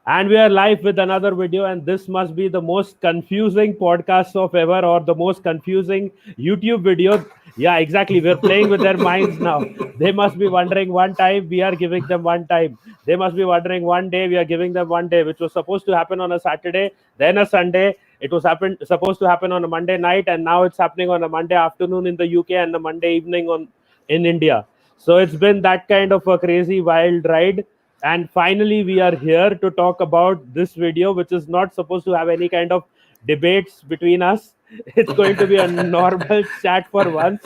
And we are live with another video, and this must be the most confusing podcast of ever, or the most confusing YouTube video. Yeah, exactly. We're playing with their minds now. They must be wondering one time we are giving them one time. They must be wondering one day we are giving them one day, which was supposed to happen on a Saturday, then a Sunday. It was supposed to happen on a Monday night, and now it's happening on a Monday afternoon in the UK and a Monday evening in India. So it's been that kind of a crazy wild ride. And finally, we are here to talk about this video, which is not supposed to have any kind of debates between us. It's going to be a normal chat for once.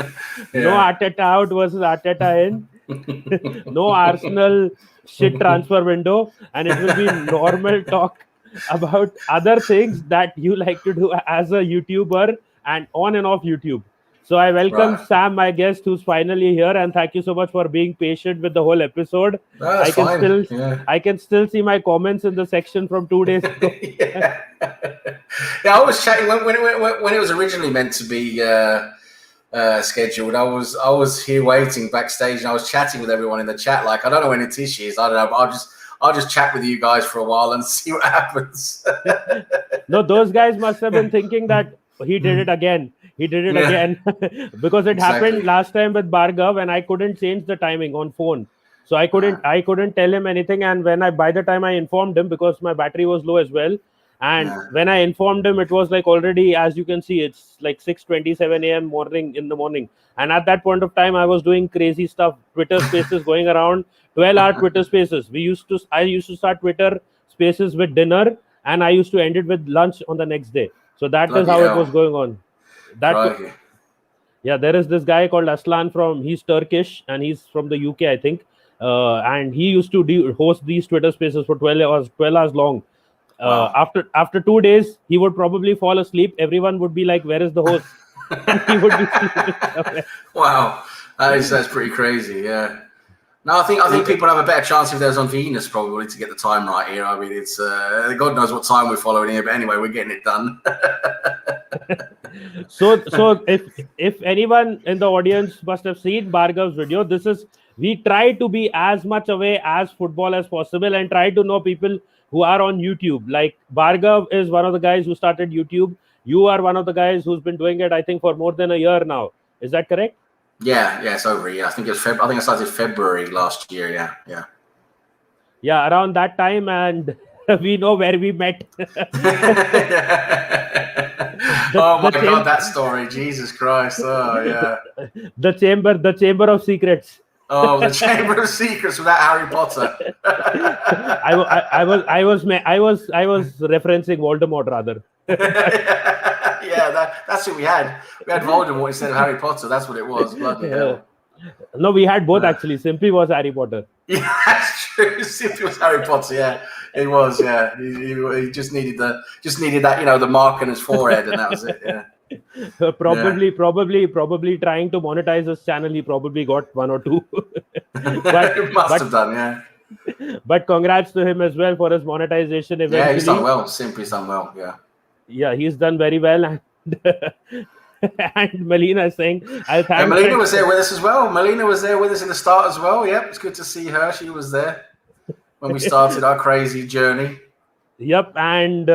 No Arteta out versus Arteta in. No Arsenal shit transfer window. And it will be normal talk about other things that you like to do as a YouTuber and on and off YouTube. So I welcome Sam, my guest, who's finally here, and thank you so much for being patient with the whole episode. I can still see my comments in the section from 2 days ago. yeah, I was chatting when it was originally meant to be scheduled. I was here waiting backstage, and I was chatting with everyone in the chat. Like, I don't know when it is. I don't know. But I'll just chat with you guys for a while and see what happens. No, those guys must have been thinking that he did it again. He did it again because it happened last time with Bhargav, and I couldn't change the timing on phone. So I couldn't tell him anything. And by the time I informed him, because my battery was low as well, and when I informed him, it was like already, as you can see, it's like 6:27 a.m. in the morning. And at that point of time, I was doing crazy stuff, Twitter Spaces going around, 12-hour Twitter Spaces. I used to start Twitter Spaces with dinner, and I used to end it with lunch on the next day. So that is how it was going on. There is this guy called Aslan he's Turkish and he's from the UK, I think, and he used to host these Twitter Spaces for 12 hours long. After 2 days, he would probably fall asleep. Everyone would be like, "Where is the host?" And he would be sleeping somewhere. Wow, that's pretty crazy. Yeah. No, I think people have a better chance if there's on Venus probably to get the time right here. I mean, it's God knows what time we're following here, but anyway, we're getting it done. So if anyone in the audience must have seen Bhargav's video, we try to be as much away as football as possible and try to know people who are on YouTube. Like Bhargav is one of the guys who started YouTube. You are one of the guys who's been doing it, I think, for more than a year now. Is that correct? Yeah, it's over. Yeah, I think it's I think I started February last year. Yeah, around that time, and we know where we met. God, that story! Jesus Christ! Oh yeah. The chamber of secrets. Oh, the Chamber of Secrets without Harry Potter. I was referencing Voldemort rather. That's what we had. We had Voldemort instead of Harry Potter. That's what it was. Bloody hell. No, we had both actually. Simply was Harry Potter. Yeah, that's true. Simply was Harry Potter. Yeah, it was. Yeah, he just needed that. The mark on his forehead, and that was it. Yeah. Probably trying to monetize his channel. He probably got one or two. Must have done. Yeah. But congrats to him as well for his monetization eventually. Yeah, he's done well. Simply's done well. Yeah. Yeah, he's done very well. And Melina is saying, Melina was there with us as well. Melina was there with us in the start as well. Yep, it's good to see her. She was there when we started our crazy journey. Yep, and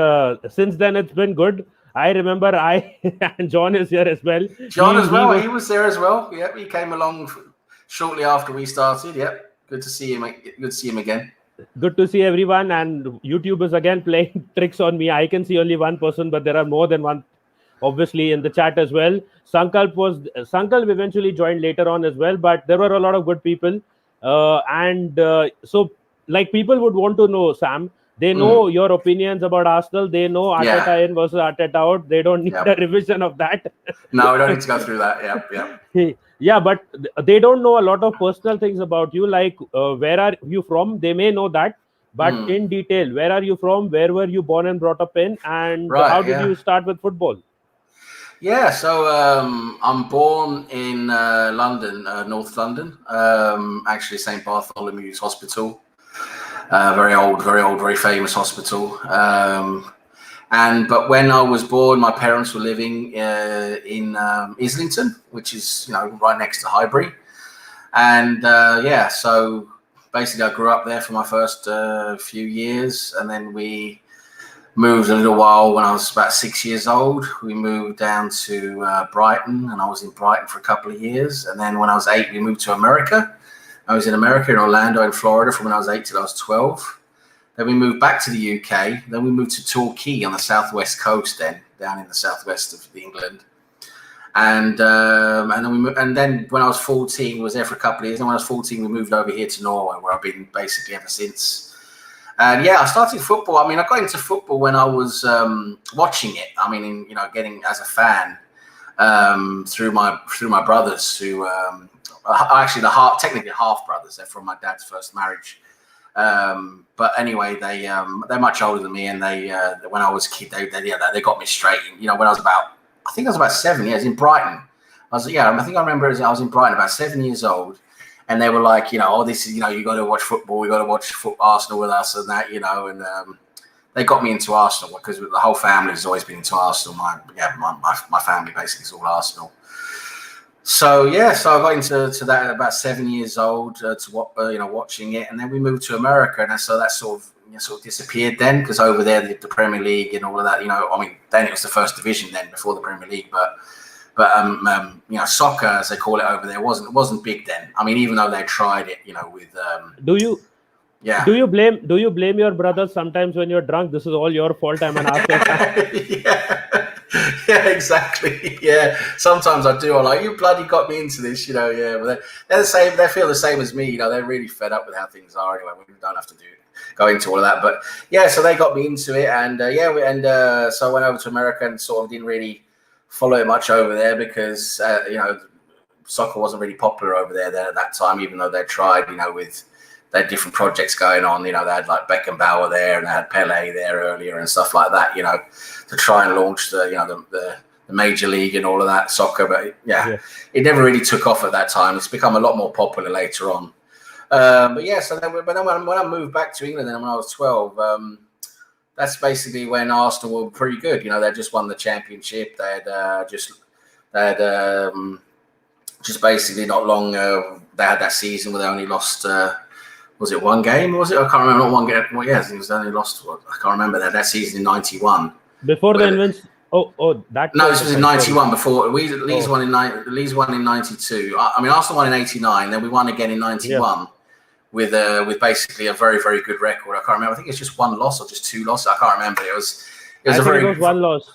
since then it's been good. I remember and John is here as well. He was there as well. Yep, he came along shortly after we started. Yep, good to see him. Good to see him again. Good to see everyone, and YouTube is again playing tricks on me. I can see only one person, but there are more than one, obviously, in the chat as well. Sankalp eventually joined later on as well, but there were a lot of good people, so like people would want to know, Sam. They know your opinions about Arsenal. They know Arteta in versus Arteta out. They don't need a revision of that. No, we don't need to go through that. Yeah. Yeah, but they don't know a lot of personal things about you, like where are you from? They may know that, but in detail, where are you from? Where were you born and brought up in? And how did you start with football? Yeah, so I'm born in London, North London, actually St. Bartholomew's Hospital. Very old, very famous hospital. But when I was born, my parents were living in Islington, which is right next to Highbury. And so basically I grew up there for my first few years, and then we moved a little while when I was about 6 years old. We moved down to Brighton, and I was in Brighton for a couple of years. And then when I was 8, we moved to America. I was in America, in Orlando, in Florida, from when I was 8 till I was 12. Then we moved back to the UK. Then we moved to Torquay on the southwest coast, down in the southwest of England. And then when I was 14, was there for a couple of years. And when I was 14, we moved over here to Norway, where I've been basically ever since. And I started football. I mean, I got into football when I was watching it. I mean, getting as a fan through my brothers, who actually technically half brothers. They're from my dad's first marriage. But anyway, they're much older than me, and when I was a kid, they got me straight. When I was I think I was about 7 years in Brighton. I think I remember I was in Brighton about 7 years old. And they were like, this is, you got to watch football. You got to watch Arsenal with us and that, and they got me into Arsenal because the whole family has always been into Arsenal. My family basically is all Arsenal. So so I got into that at about 7 years old watching it, and then we moved to America, and so that sort of disappeared then, because over there the Premier League and all of that, then it was the first division then before the Premier League, but soccer, as they call it over there, wasn't big then. I mean, even though they tried it, with. Do you blame your brothers sometimes when you're drunk? This is all your fault. I'm an asshole. yeah, exactly. Yeah, sometimes I do. I'm like, you bloody got me into this, But they're the same. They feel the same as me. They're really fed up with how things are. Anyway, we don't have to go into all of that. But so they got me into it, and so I went over to America and sort of didn't really follow it much over there because soccer wasn't really popular over there then at that time, even though they tried with they had different projects going on. They had like Beckenbauer there, and they had Pele there earlier and stuff like that, to try and launch the major league and all of that soccer. But it never really took off at that time. It's become a lot more popular later on. So then when I moved back to England, then when I was 12, that's basically when Arsenal were pretty good. They just won the championship. They had just basically not long. They had that season where they only lost. Was it one game? Was it? I can't remember. Not one game. Well, it was only lost. I can't remember that season in '91. Before the invention. That. No, this was in '91. Before Leeds won in '92. I mean, Arsenal won in '89. Then we won again in '91. Yeah. With basically a very, very good record. I can't remember. I think it's just one loss or just two losses. I can't remember. It was one loss.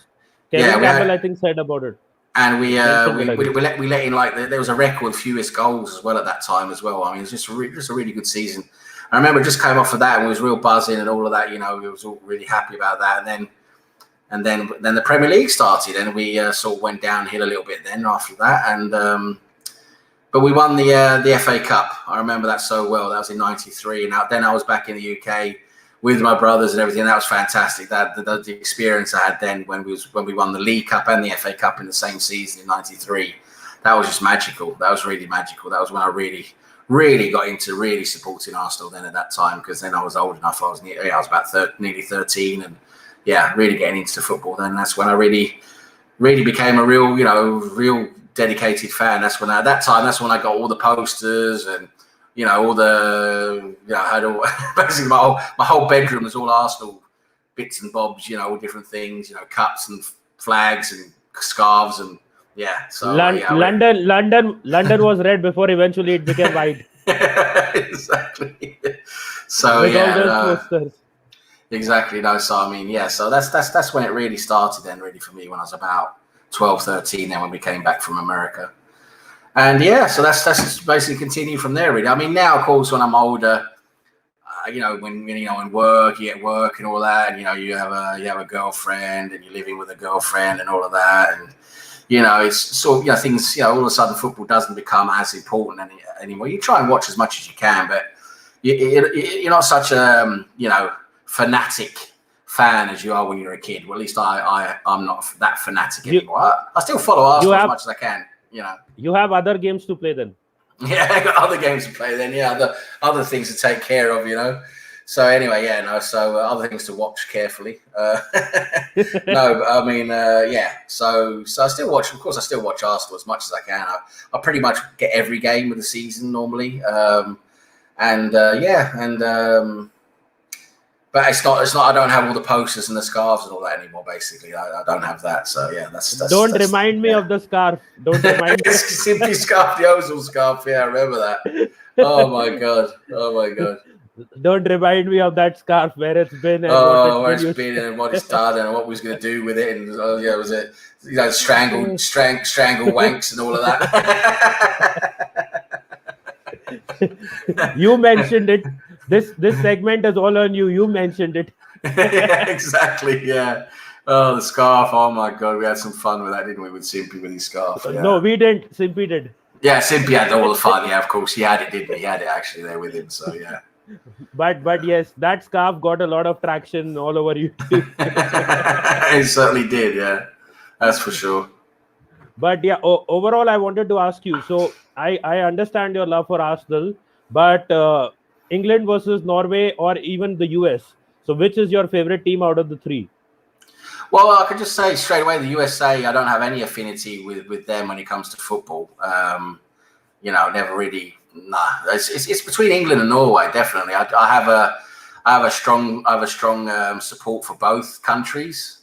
Kevin Campbell, I think, said about it. And we let in like there was a record fewest goals as well at that time as well. I mean, it was just a really good season. I remember it just came off of that and we was real buzzing and all of that. We was all really happy about that. And then the Premier League started, and we sort of went downhill a little bit then after that. And but we won the FA Cup. I remember that so well. That was in '93. And then I was back in the UK with my brothers and everything. That was fantastic. That the experience I had then when we won the League Cup and the FA Cup in the same season in '93. That was just magical. That was really magical. That was when I really got into really supporting Arsenal then at that time, because then I was old enough. I was about nearly 13, and really getting into football. Then that's when I really became a real dedicated fan. That's when I got all the posters and all the I had all basically my whole bedroom was all Arsenal bits and bobs, all different things, cups and flags and scarves and so London was red before eventually it became white. Exactly. So with all those posters. Exactly. No, so I mean, so that's when it really started then, really, for me, when I was about 12, 13, then when we came back from America. And so that's basically continued from there, really. I mean, now, of course, when I'm older, when in work, you get work and all that, and you have a girlfriend and you're living with a girlfriend and all of that, and it's sort of things, all of a sudden football doesn't become as important anymore. You try and watch as much as you can, but you're not such a fanatic fan as you are when you're a kid. Well, at least I'm not that fanatic anymore. I still follow Arsenal as much as I can. You have other games to play then. Yeah, I got other games to play then. Other things to take care of. So anyway, so other things to watch carefully. No, I mean, So I still watch. Of course, I still watch Arsenal as much as I can. I pretty much get every game of the season normally. and but it's not. I don't have all the posters and the scarves and all that anymore. Basically, I don't have that. So yeah, that's Don't remind me of the scarf. Don't remind me. It's simply scarf, the Ozil scarf. Yeah, I remember that. Oh my god. Don't remind me of that scarf, where it's been and where it's been and what it's done and what we was going to do with it, and was it strangle wanks and all of that. You mentioned it. This segment is all on you. You mentioned it. Yeah, exactly. Yeah. Oh, the scarf. Oh my god, we had some fun with that, didn't we? With Simpy with his scarf. Yeah. No, we didn't. Simpy did. Yeah, Simpy had all the fun. Yeah, of course, he had it, didn't he? He had it actually there with him. So yeah. But yes, that scarf got a lot of traction all over YouTube. It certainly did. Yeah, that's for sure. But yeah, overall, I wanted to ask you. So I understand your love for Arsenal, but England versus Norway or even the US. So which is your favorite team out of the three? Well, I could just say straight away, the USA, I don't have any affinity with them when it comes to football. Never really. Nah, it's between England and Norway. Definitely, I have a strong support for both countries.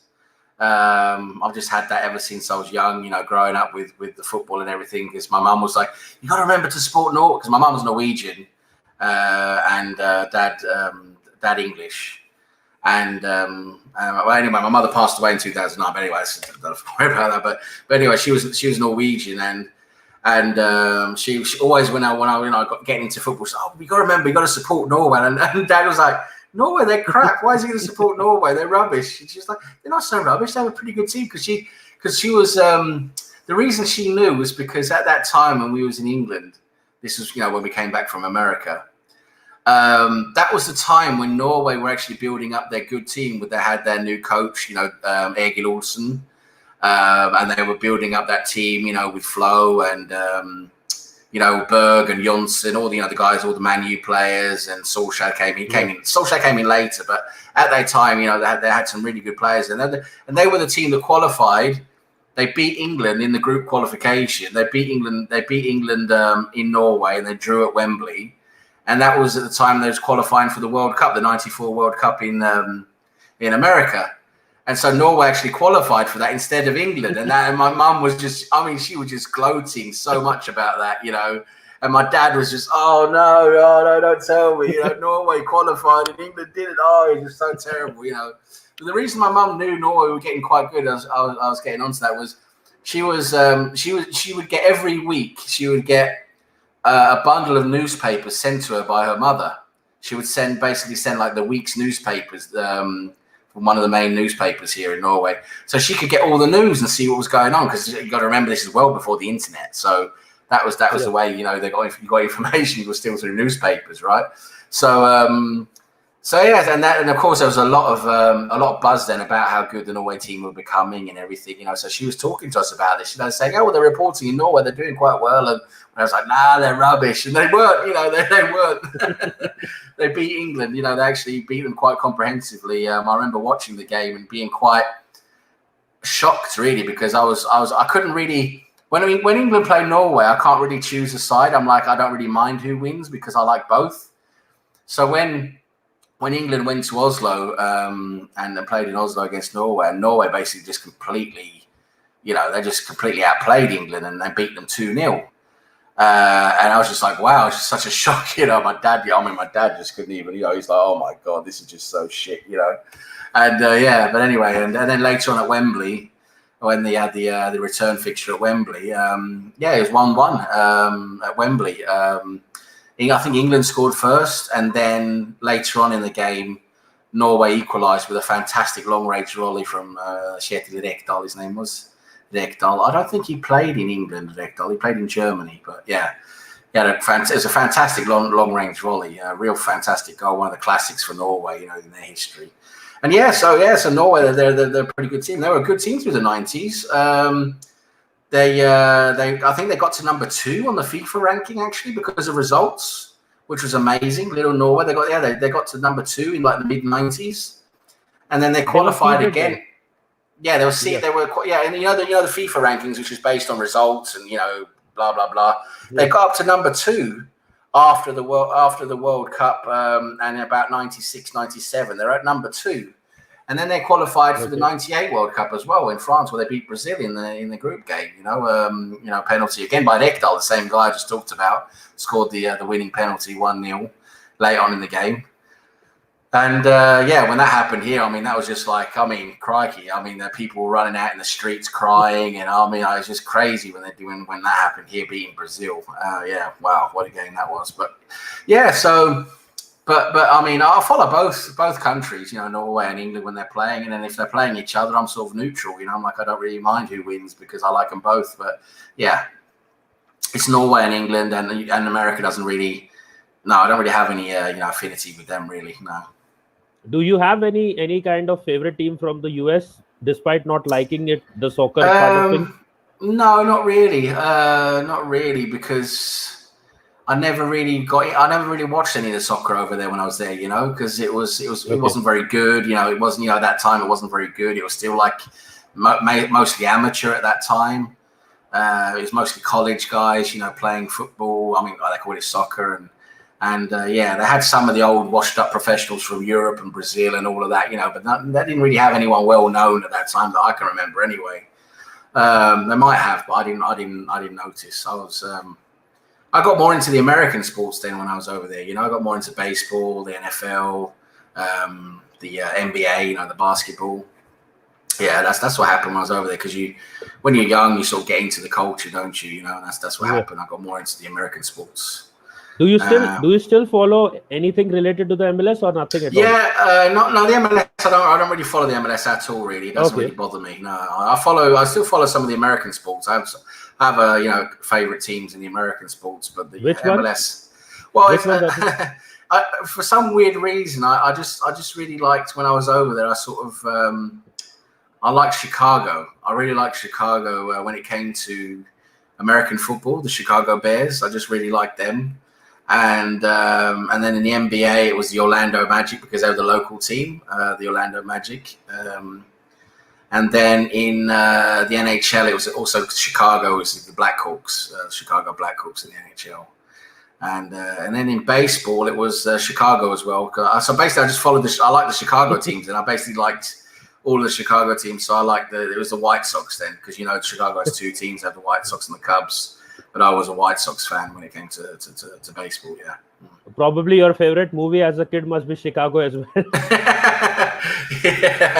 I've just had that ever since I was young. Growing up with the football and everything. Because my mum was like, "You got to remember to support Norway," because my mum's Norwegian and dad English. And anyway, my mother passed away in 2009. But anyway, don't worry about that. But anyway, she was Norwegian and she always when I got getting into football, she said, "Oh, you got to remember, you got to support Norway." And Dad was like, "Norway, they're crap. Why is he going to support Norway? They're rubbish." And she's like, "They're not so rubbish. They have a pretty good team." Because she was the reason she knew was because at that time when we was in England, this was when we came back from America. That was the time when Norway were actually building up their good team. They had their new coach, Egil Olsen. And they were building up that team, with Flo and, Berg and Jonsson, all the guys, all the Man U players, and Solskjaer came in. Solskjaer came in later, but at that time, they had some really good players, and they were the team that qualified. They beat England in the group qualification. They beat England in Norway, and they drew at Wembley, and that was at the time they was qualifying for the World Cup, the '94 World Cup in America. And so Norway actually qualified for that instead of England. And my mum was she was just gloating so much about that, And my dad was just, "Oh, no, don't tell me. Norway qualified and England didn't. Oh, it was so terrible, But the reason my mum knew Norway were getting quite good, I was getting onto that, was she would get every week, she would get a bundle of newspapers sent to her by her mother. She would send like the week's newspapers, from one of the main newspapers here in Norway, so she could get all the news and see what was going on. Because you got to remember, this is well before the internet, so that was the way they got information. It was still through newspapers, right? So yeah, and of course there was a lot of buzz then about how good the Norway team were becoming and everything, So she was talking to us about this, saying, "Oh, well, they're reporting in Norway, they're doing quite well." And I was like, "Nah, they're rubbish," and they weren't. They weren't. They beat England. They actually beat them quite comprehensively. I remember watching the game and being quite shocked, really, because I couldn't really. When England play Norway, I can't really choose a side. I'm like, I don't really mind who wins because I like both. So when England went to Oslo and they played in Oslo against Norway, and Norway basically just completely, they just completely outplayed England and they beat them 2-0. And I was just like, wow, it's just such a shock, My dad just couldn't even, he's like, "Oh my God, this is just so shit, And but anyway, and then later on at Wembley, when they had the return fixture at Wembley, it was 1-1 at Wembley. I think England scored first, and then later on in the game, Norway equalised with a fantastic long-range volley from Kjetil Rekdal, his name was. Rekdal. I don't think he played in England, Rekdal. He played in Germany, but yeah. It was a fantastic long-range volley, a real fantastic goal, one of the classics for Norway, in their history. And so Norway, they're a pretty good team. They were a good team through the 90s. I think they got to number 2 on the FIFA ranking actually because of results, which was amazing. Little Norway, they got to number 2 in like the mid 90s, and then they qualified again. Yeah, they were and the FIFA rankings, which is based on results and blah blah blah. They got up to number 2 after the World Cup, and about 96, 97, they're at number 2. And then they qualified for the '98 World Cup as well in France, where they beat Brazil in the group game. Penalty again by Ekdal, the same guy I just talked about, scored the winning penalty 1-0 late on in the game. And when that happened here, I mean, that was just like, I mean, crikey! I mean, the people were running out in the streets crying, and I mean, it was just crazy when that happened here, beating Brazil. Wow, what a game that was! But yeah, so. But I mean, I follow both countries, Norway and England when they're playing, and then if they're playing each other, I'm sort of neutral. I'm like, I don't really mind who wins because I like them both. But yeah, it's Norway and England, and America doesn't really. No, I don't really have any affinity with them really. No. Do you have any kind of favorite team from the US, despite not liking it, the soccer part of things? No, not really. Not really, because I never really watched any of the soccer over there when I was there, because it wasn't very good. It wasn't, at that time, it wasn't very good. It was still like mostly amateur at that time. It was mostly college guys, playing football. I mean, they call it soccer. And they had some of the old washed up professionals from Europe and Brazil and all of that, but they didn't really have anyone well known at that time that I can remember anyway. They might have, but I didn't notice. I got more into the American sports then when I was over there. I got more into baseball, the NFL, the NBA, the basketball. Yeah, that's what happened when I was over there. Because when you're young, you sort of get into the culture, don't you? And that's what happened. I got more into the American sports. Do you still follow anything related to the MLS or nothing at all? Yeah, no, the MLS. I don't really follow the MLS at all. Really, it doesn't really bother me. No, I still follow some of the American sports. I have favorite teams in the American sports, but the MLS. Well, for some weird reason, I just really liked when I was over there. I sort of I liked Chicago. I really liked Chicago when it came to American football. The Chicago Bears. I just really liked them. And then in the NBA, it was the Orlando Magic because they were the local team, the Orlando Magic. And then in the NHL, it was also Chicago, it was the Blackhawks, Chicago Blackhawks in the NHL. And then in baseball, it was Chicago as well. So basically, I just followed I liked the Chicago teams, and I basically liked all of the Chicago teams. So I liked it was the White Sox then, because Chicago has 2 teams, have the White Sox and the Cubs. But I was a White Sox fan when it came to baseball, yeah. Probably your favorite movie as a kid must be Chicago as well. Yeah,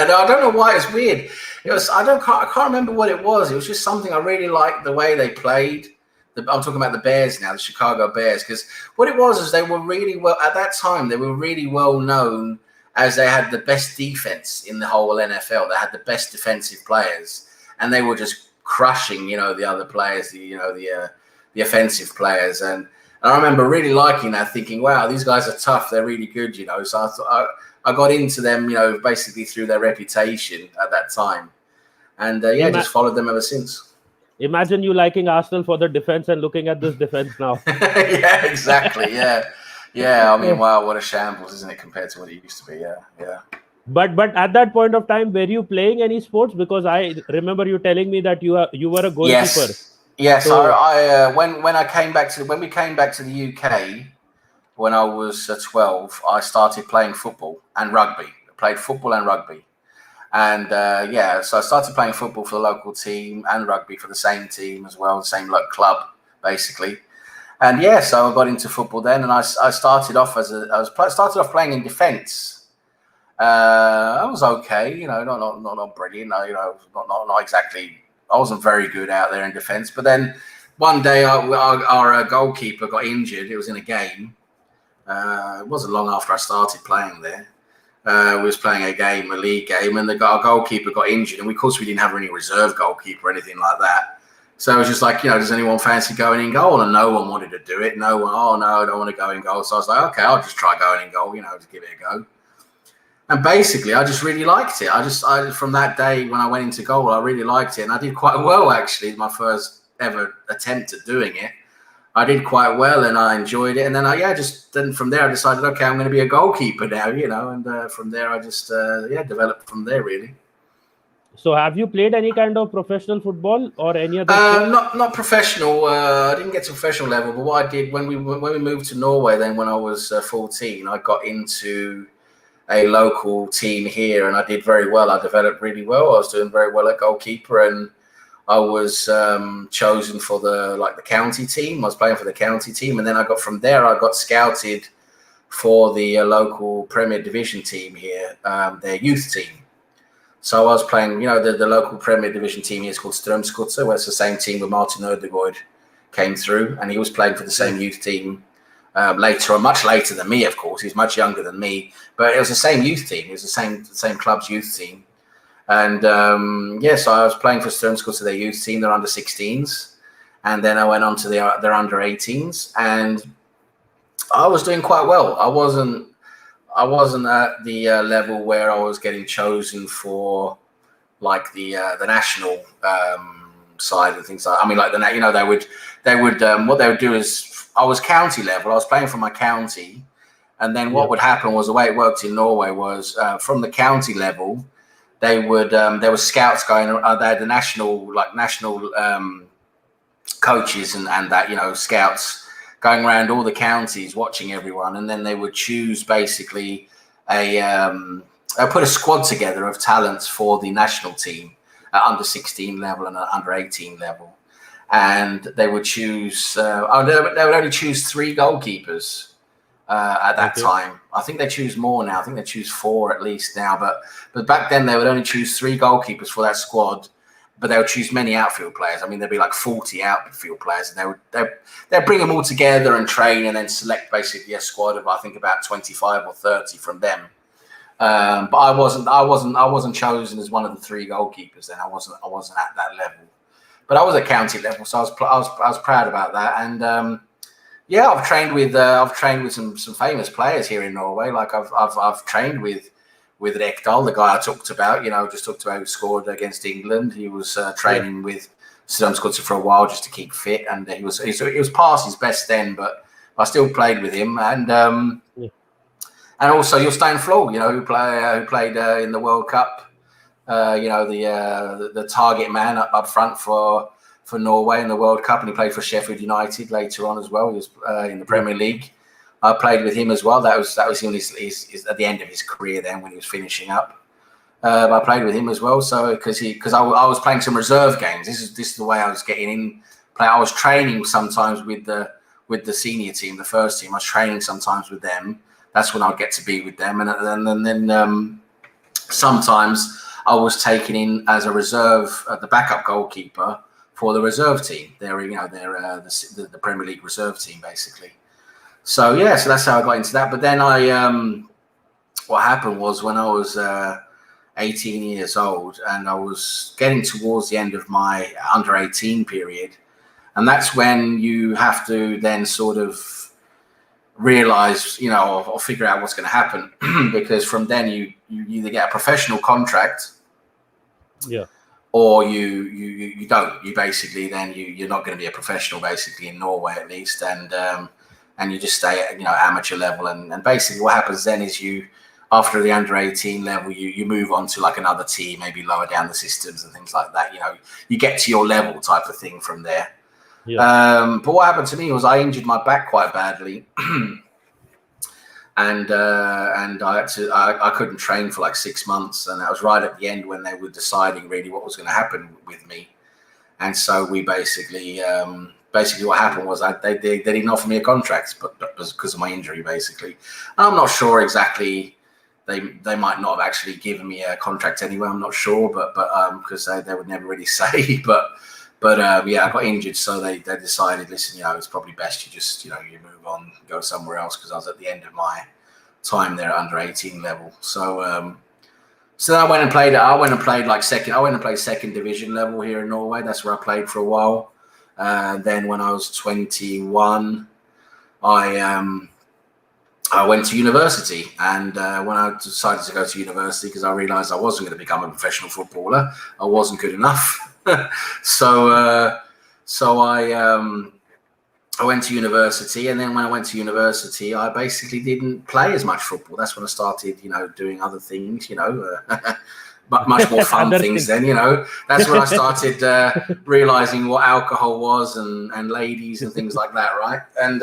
no, I don't know why. It's weird. I can't remember what it was. It was just something I really liked the way they played. I'm talking about the Bears now, the Chicago Bears, because what it was is they were really well at that time. They were really well known as they had the best defense in the whole NFL. They had the best defensive players, and they were just crushing, the other players, the offensive players. And I remember really liking that, thinking, wow, these guys are tough. They're really good, So I got into them, basically through their reputation at that time. And just followed them ever since. Imagine you liking Arsenal for the defense and looking at this defense now. Yeah, exactly. Yeah. Yeah. I mean, wow, what a shambles, isn't it, compared to what it used to be? Yeah. Yeah. But at that point of time, were you playing any sports? Because I remember you telling me that you were a goalkeeper. Yes. So I when we came back to the UK when I was 12, I started playing football and rugby. I played football and rugby, and so I started playing football for the local team and rugby for the same team as well, the same club basically. And so I got into football then, and I started off playing in defence. I was okay, not brilliant, not exactly. I wasn't very good out there in defence. But then one day our goalkeeper got injured. It was in a game. It wasn't long after I started playing there. We was playing a league game, and our goalkeeper got injured. And of course, we didn't have any reserve goalkeeper or anything like that. So it was just like, does anyone fancy going in goal? And no one wanted to do it. No one, oh no, I don't want to go in goal. So I was like, okay, I'll just try going in goal, just give it a go. And basically, I just really liked it. I from that day when I went into goal, I really liked it. And I did quite well, actually, my first ever attempt at doing it. I did quite well, and I enjoyed it. And then then from there, I decided, okay, I'm going to be a goalkeeper now, And from there, I just, developed from there, really. So have you played any kind of professional football or any other sport? Not professional. I didn't get to professional level, but what I did when we moved to Norway, then when I was 14, I got into a local team here, and I did very well. I developed really well. I was doing very well at goalkeeper, and I was chosen for the county team. I was playing for the county team, and then I got scouted for the local Premier Division team here, their youth team. So I was playing, the local Premier Division team here is called Strømsgodset, where it's the same team where Martin Ødegaard came through, and he was playing for the same youth team later on, much later than me, of course. He's much younger than me, but it was the same youth team. It was the same club's youth team. And so I was playing for Strømsgodset, their youth team, their under 16s, and then I went on to their under 18s, and I was doing quite well. I wasn't at the level where I was getting chosen for like the national side of things. I mean, like they would what they would do is I was county level. I was playing for my county, and then what would happen was the way it worked in Norway was from the county level, there were scouts going. They had the national coaches and that scouts going around all the counties watching everyone, and then they would choose basically put a squad together of talents for the national team at under 16 level and under 18 level, and they would choose. They would only choose 3 goalkeepers at that time. I think they choose more now. I think they choose 4 at least now, but back then they would only choose 3 goalkeepers for that squad. But they would choose many outfield players. I mean, there'd be like 40 outfield players, and they'd bring them all together and train, and then select basically a squad of I think about 25 or 30 from them. But I wasn't chosen as one of the 3 goalkeepers. Then I wasn't at that level, but I was at county level, so I was proud about that. And I've trained with some famous players here in Norway. Like I've trained with Rekdal, the guy I talked about, who scored against England. He was training with Strømsgodset for a while just to keep fit, and he was past his best then, but I still played with him. And also Jostein Flo, who played in the World Cup, the target man up front for Norway in the World Cup, and he played for Sheffield United later on as well. He was in the Premier League. I played with him as well. That was him his at the end of his career then when he was finishing up. I played with him as well. So because I was playing some reserve games. This is the way I was getting in. I was training sometimes with the senior team, the first team. I was training sometimes with them. That's when I'd get to be with them, and then sometimes I was taken in as a reserve, the backup goalkeeper for the reserve team. They're the Premier League reserve team basically. So that's how I got into that. But then what happened was when I was 18 years old, and I was getting towards the end of my under 18 period, and that's when you have to then sort of realize, or figure out what's going to happen, because from then you either get a professional contract, or you don't. You basically then you're not going to be a professional basically in Norway at least, and you just stay at amateur level, and basically what happens then is after the under 18 level you move on to like another team, maybe lower down the systems and things like that. You get to your level type of thing from there. But what happened to me was I injured my back quite badly, and I couldn't train for like 6 months, and that was right at the end when they were deciding really what was going to happen with me. And so we basically what happened was they didn't offer me a contract, but because of my injury, basically. I'm not sure exactly. They might not have actually given me a contract anyway. I'm not sure, but because they would never really say. But I got injured, so they decided, listen, it's probably best you just you move on, go somewhere else, because I was at the end of my time there at under 18 level. So then I went and played. Second division level here in Norway. That's where I played for a while. Then when I was 21, I went to university, and when I decided to go to university, because I realised I wasn't going to become a professional footballer, I wasn't good enough. So I went to university, and then when I went to university, I basically didn't play as much football. That's when I started, doing other things, much more fun Other things things. then, you know. That's when I started realizing what alcohol was and ladies and things like that, right? And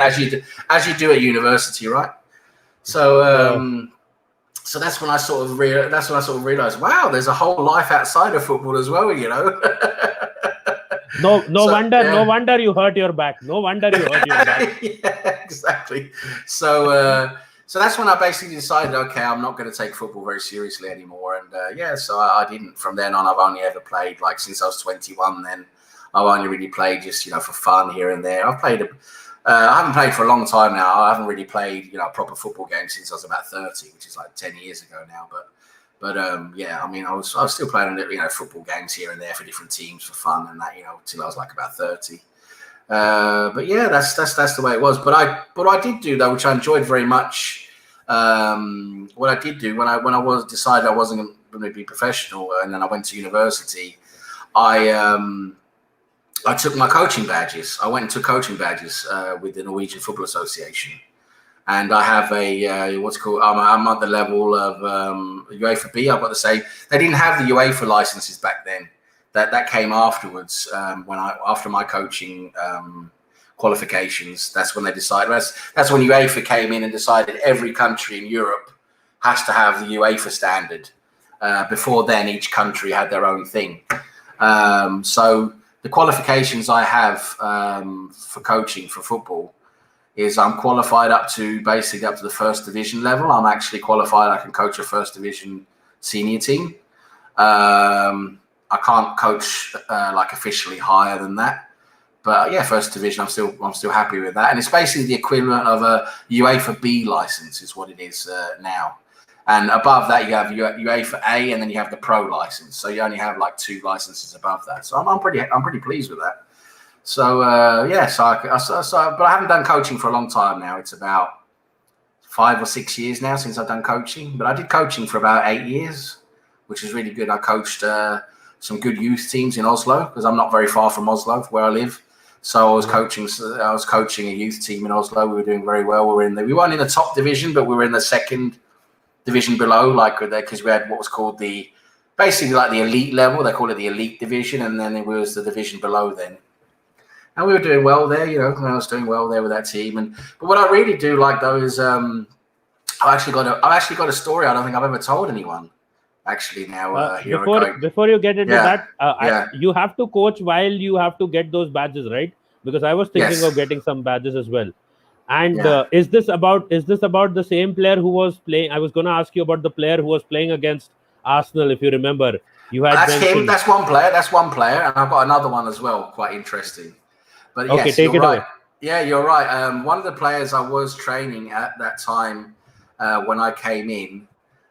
as you do at university, right? So so that's when I sort of realized, wow, there's a whole life outside of football as well, you know. No Yeah. wonder you hurt your back. No wonder you hurt your back. Yeah, exactly. So so that's when I basically decided, okay, I'm not going to take football very seriously anymore. And yeah, so I didn't. From then on, I've only ever played, like, since I was 21. Then I've only really played just, you know, for fun here and there. I've played. I haven't played for a long time now. I haven't really played, you know, a proper football game since I was about 30, which is like 10 years ago now. But yeah, I mean, I was still playing, you know, football games here and there for different teams for fun and that, you know, till I was like about 30. But yeah, that's the way it was. But I did do, though, which I enjoyed very much. What I did do when I was decided I wasn't going to be professional, and then I went to university, I took my coaching badges. I went and took coaching badges with the Norwegian Football Association. And I have a what's called. I'm at the level of UEFA B. I've got to say, they didn't have the UEFA licenses back then. That came afterwards. After my coaching qualifications, that's when they decided. That's when UEFA came in and decided every country in Europe has to have the UEFA standard. Before then, each country had their own thing. So the qualifications I have for coaching for football is I'm qualified up to the first division level. I'm actually qualified. I can coach a first division senior team. I can't coach like officially higher than that, but yeah, first division. I'm still happy with that, and it's basically the equivalent of a UEFA B license is what it is now. And above that, you have UEFA A, and then you have the pro license. So you only have like 2 licenses above that. So I'm pretty pleased with that. So yeah, but I haven't done coaching for a long time now. It's about 5 or 6 years now since I've done coaching. But I did coaching for about 8 years, which is really good. I coached some good youth teams in Oslo, because I'm not very far from Oslo, where I live. So I was coaching a youth team in Oslo. We were doing very well. We weren't in the top division, but we were in the second division below, like, because we had what was called basically like the elite level. They call it the elite division, and then it was the division below then. And we were doing well there, you know. I was doing well there with that team. But what I really do like, though, is I've actually got a story I don't think I've ever told anyone. Actually, now before you get into that, yeah. you have to coach while you have to get those badges, right? Because I was thinking of getting some badges as well. And is this about the same player who was playing? I was going to ask you about the player who was playing against Arsenal, if you remember. You had him. That's one player. And I've got another one as well, quite interesting. But okay, yes, you're right. Away. Yeah, you're right. One of the players I was training at that time when I came in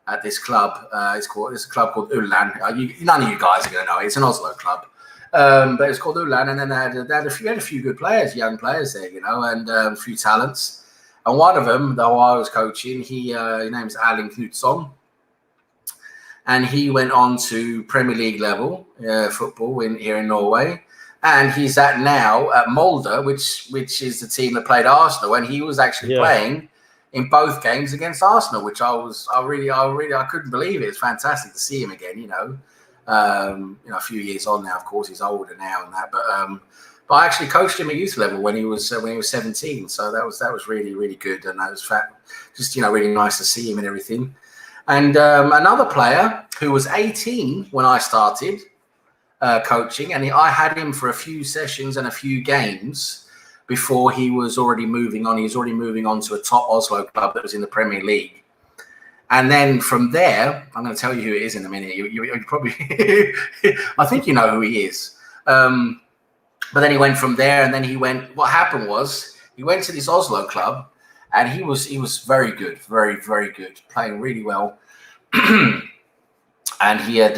at this club, it's a club called Ulland. None of you guys are going to know it. It's an Oslo club. But it's called Ulland, and then they had a few good players, young players there, you know, and a few talents. And one of them, though, I was coaching, his name is Erling Knutson, and he went on to Premier League level football here in Norway, and he's now at Molde, which is the team that played Arsenal, and he was actually playing in both games against Arsenal, which I couldn't believe it. It's fantastic to see him again, you know. A few years on now, of course, he's older now and that, but I actually coached him at youth level when he was 17, so that was really, really good, and that was just, you know, really nice to see him and everything. And another player who was 18 when I started coaching, and I had him for a few sessions and a few games before he was already moving on. He was already moving on to a top Oslo club that was in the Premier League. And then from there, I'm going to tell you who it is in a minute. You probably, I think you know who he is. But then he went from there, and then what happened was he went to this Oslo club, and he was very good, very, very good, playing really well. And he had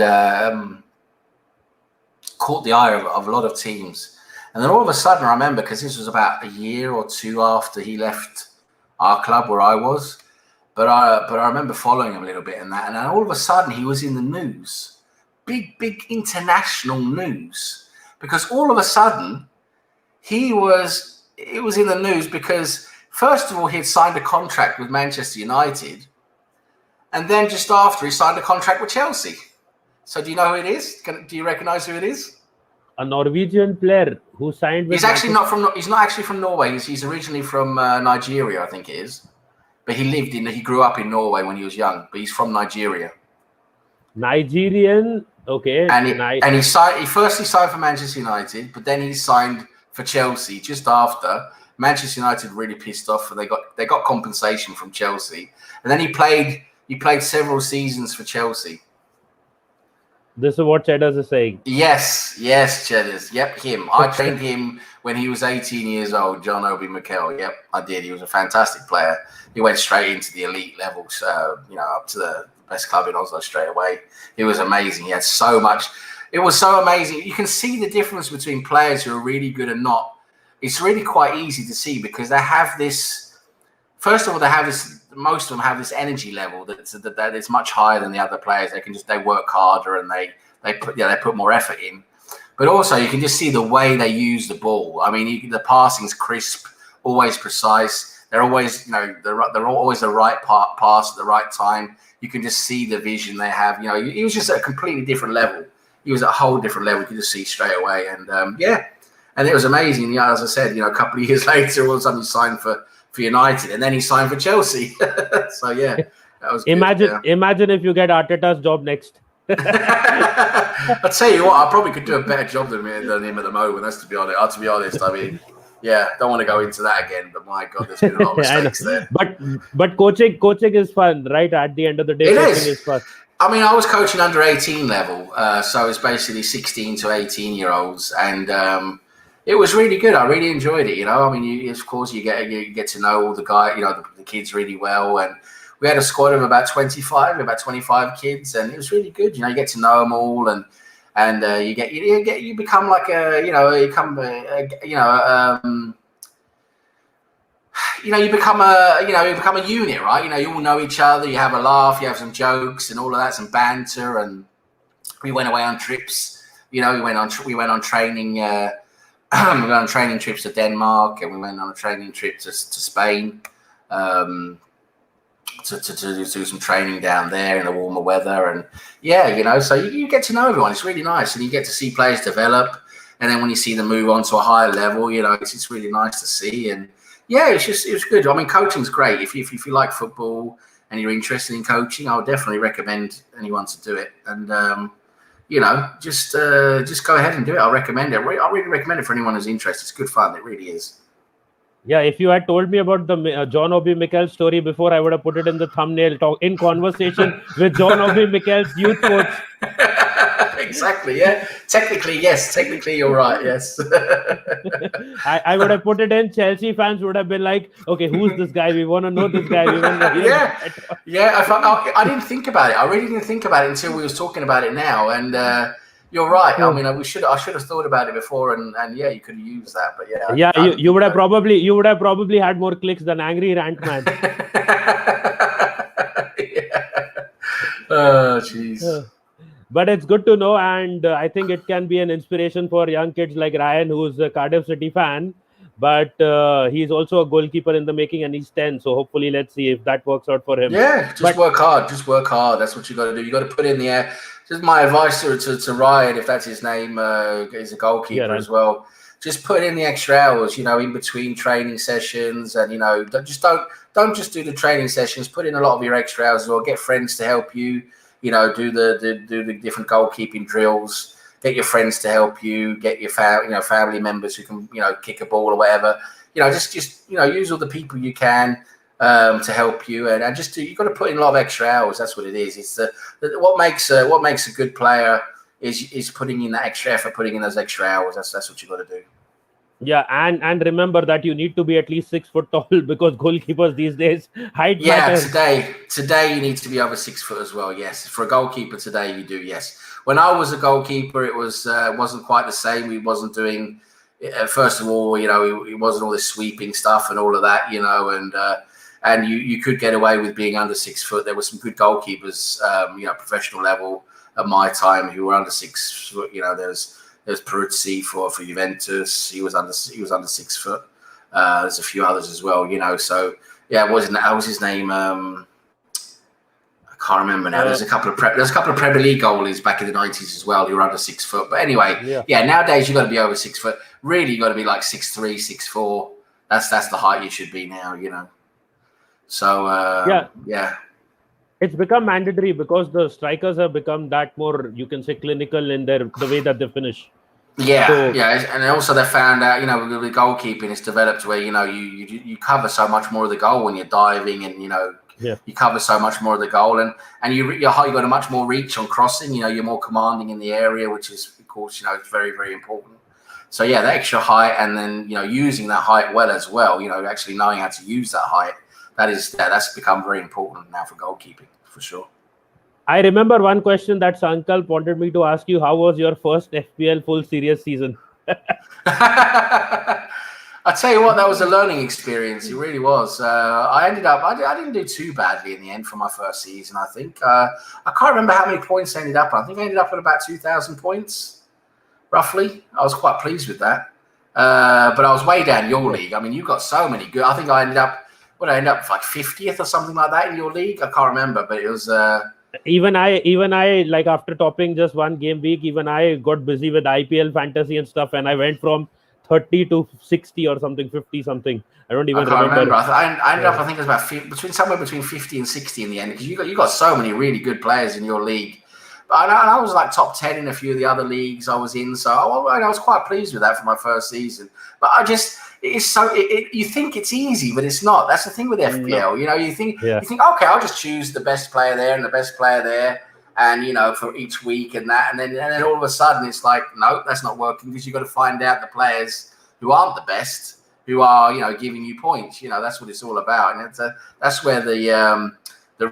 caught the eye of a lot of teams. And then all of a sudden, I remember, because this was about a year or two after he left our club where I was, but I remember following him a little bit and that. And then all of a sudden, he was in the news, big international news, because all of a sudden, it was in the news because, first of all, he had signed a contract with Manchester United. And then just after, he signed a contract with Chelsea. So do you know who it is? Do you recognise who it is? A Norwegian player who signed with. He's actually not from. He's not actually from Norway. He's originally from Nigeria, I think it is. But he grew up in Norway when he was young. But he's from Nigeria. Nigerian, okay. And he signed. He firstly signed for Manchester United, but then he signed for Chelsea just after. Manchester United really pissed off, and they got compensation from Chelsea. And then he played several seasons for Chelsea. This is what Cheddars is saying. Yes, Cheddars. Yep, him. I trained him when he was 18 years old, John Obi Mikel. Yep, I did. He was a fantastic player. He went straight into the elite levels, up to the best club in Oslo straight away. It was amazing. He had so much. It was so amazing. You can see the difference between players who are really good and not. It's really quite easy to see because they have this. First of all, most of them have this energy level that is much higher than the other players. They work harder and they put more effort in. But also, you can just see the way they use the ball. I mean, the passing's crisp, always precise. They're always, they're always the right pass at the right time. You can just see the vision they have. He was just at a completely different level. He was at a whole different level. You could just see straight away. And and it was amazing. As I said, a couple of years later, all of a sudden he signed for United, and then he signed for Chelsea. So that was good. Imagine if you get Arteta's job next. I'll tell you what, I probably could do a better job than him at the moment. That's to be honest. I mean, don't want to go into that again. But my God, there's been a lot of mistakes there. But coaching is fun, right? At the end of the day, coaching is fun. I mean, I was coaching under 18 level, so it's basically 16 to 18-year-olds, and it was really good. I really enjoyed it. I mean, of course, you get to know all the guys, the kids really well, and we had a squad of about 25 kids, and it was really good. You get to know them all, and you become like you become a unit, right? You all know each other. You have a laugh, you have some jokes, and all of that, some banter, and we went away on trips. We went on training. We went on training trips to Denmark, and we went on a training trip to Spain to do some training down there in the warmer weather. And so you get to know everyone. It's really nice, and you get to see players develop. And then when you see them move on to a higher level, it's really nice to see. And it was good. I mean, coaching's great. If you like football and you're interested in coaching, I would definitely recommend anyone to do it. And just go ahead and do it. I'll recommend it. I really recommend it for anyone who's interested. It's good fun. It really is. Yeah, if you had told me about the John Obi Mikel story before, I would have put it in the thumbnail. In conversation with John Obi Mikel's youth coach. Exactly. Yeah. Technically, yes. Technically, you're right. Yes. I would have put it in. Chelsea fans would have been like, "Okay, who's this guy? We want to know this guy." We want to hear I didn't think about it. I really didn't think about it until we was talking about it now. And you're right. I mean, I should have thought about it before. And you could have used that. But you would have probably had more clicks than Angry Rant Man. Oh, jeez. But it's good to know, and I think it can be an inspiration for young kids like Ryan, who's a Cardiff City fan, but he's also a goalkeeper in the making, and he's 10. So hopefully, let's see if that works out for him. Yeah, work hard. Just work hard. That's what you got to do. You got to put in the air. Just my advice to Ryan, if that's his name, he's a goalkeeper as well. Just put in the extra hours, in between training sessions, and don't just do the training sessions. Put in a lot of your extra hours as well. Get friends to help you. Do the different goalkeeping drills. Get your friends to help you. Get your family members who can kick a ball or whatever. Just use all the people you can to help you, and just you've got to put in a lot of extra hours. That's what it is. It's what makes a good player is putting in that extra effort, putting in those extra hours. That's what you got to do. Yeah, and remember that you need to be at least 6 foot tall because goalkeepers these days height matters. Today you need to be over 6 foot as well. Yes, for a goalkeeper today you do. Yes, when I was a goalkeeper, it wasn't quite the same. We wasn't doing. First of all, it wasn't all this sweeping stuff and all of that. And you could get away with being under 6 foot. There were some good goalkeepers, professional level at my time who were under 6 foot. There's Peruzzi for Juventus. He was under 6 foot. There's a few others as well, So what was his name? I Can't remember now. There's a couple of Premier League goalies back in the 90s as well who were under 6 foot. But anyway, nowadays you've got to be over 6 foot. Really, you've got to be like 6'3", 6'4". That's the height you should be now, you know. So yeah. It's become mandatory because the strikers have become that more, you can say, clinical in the way that they finish. Yeah, and also they found out, you know, with goalkeeping, it's developed where, you know, you cover so much more of the goal when you're diving, and you know, you cover so much more of the goal, and you got a much more reach on crossing. You know, you're more commanding in the area, which is, of course, you know, it's very, very important. So yeah, the extra height, and then, you know, using that height well as well. You know, actually knowing how to use that height, that's become very important now for goalkeeping, for sure. I remember one question that Sankalp wanted me to ask you. How was your first FPL full series season? I tell you what, that was a learning experience. It really was. I didn't do too badly in the end for my first season, I think. I can't remember how many points I ended up on. I think I ended up at about 2,000 points, roughly. I was quite pleased with that. But I was way down your league. I mean, you got so many good. I think I ended up like 50th or something like that in your league. I can't remember, but it was... Even I, like after topping just one game week, even I got busy with IPL fantasy and stuff, and I went from 30 to 60 or something, 50 something. I don't even remember. I ended up, I think it was about somewhere between 50 and 60 in the end, because you got so many really good players in your league. But I was like top 10 in a few of the other leagues I was in, so I was quite pleased with that for my first season. But you think it's easy, but it's not. That's the thing with FPL. No. You know, you think, okay, I'll just choose the best player there and the best player there, and you know, for each week and that, and then all of a sudden it's like, no, that's not working, because you've got to find out the players who aren't the best, who are, you know, giving you points. You know, that's what it's all about, and that's where the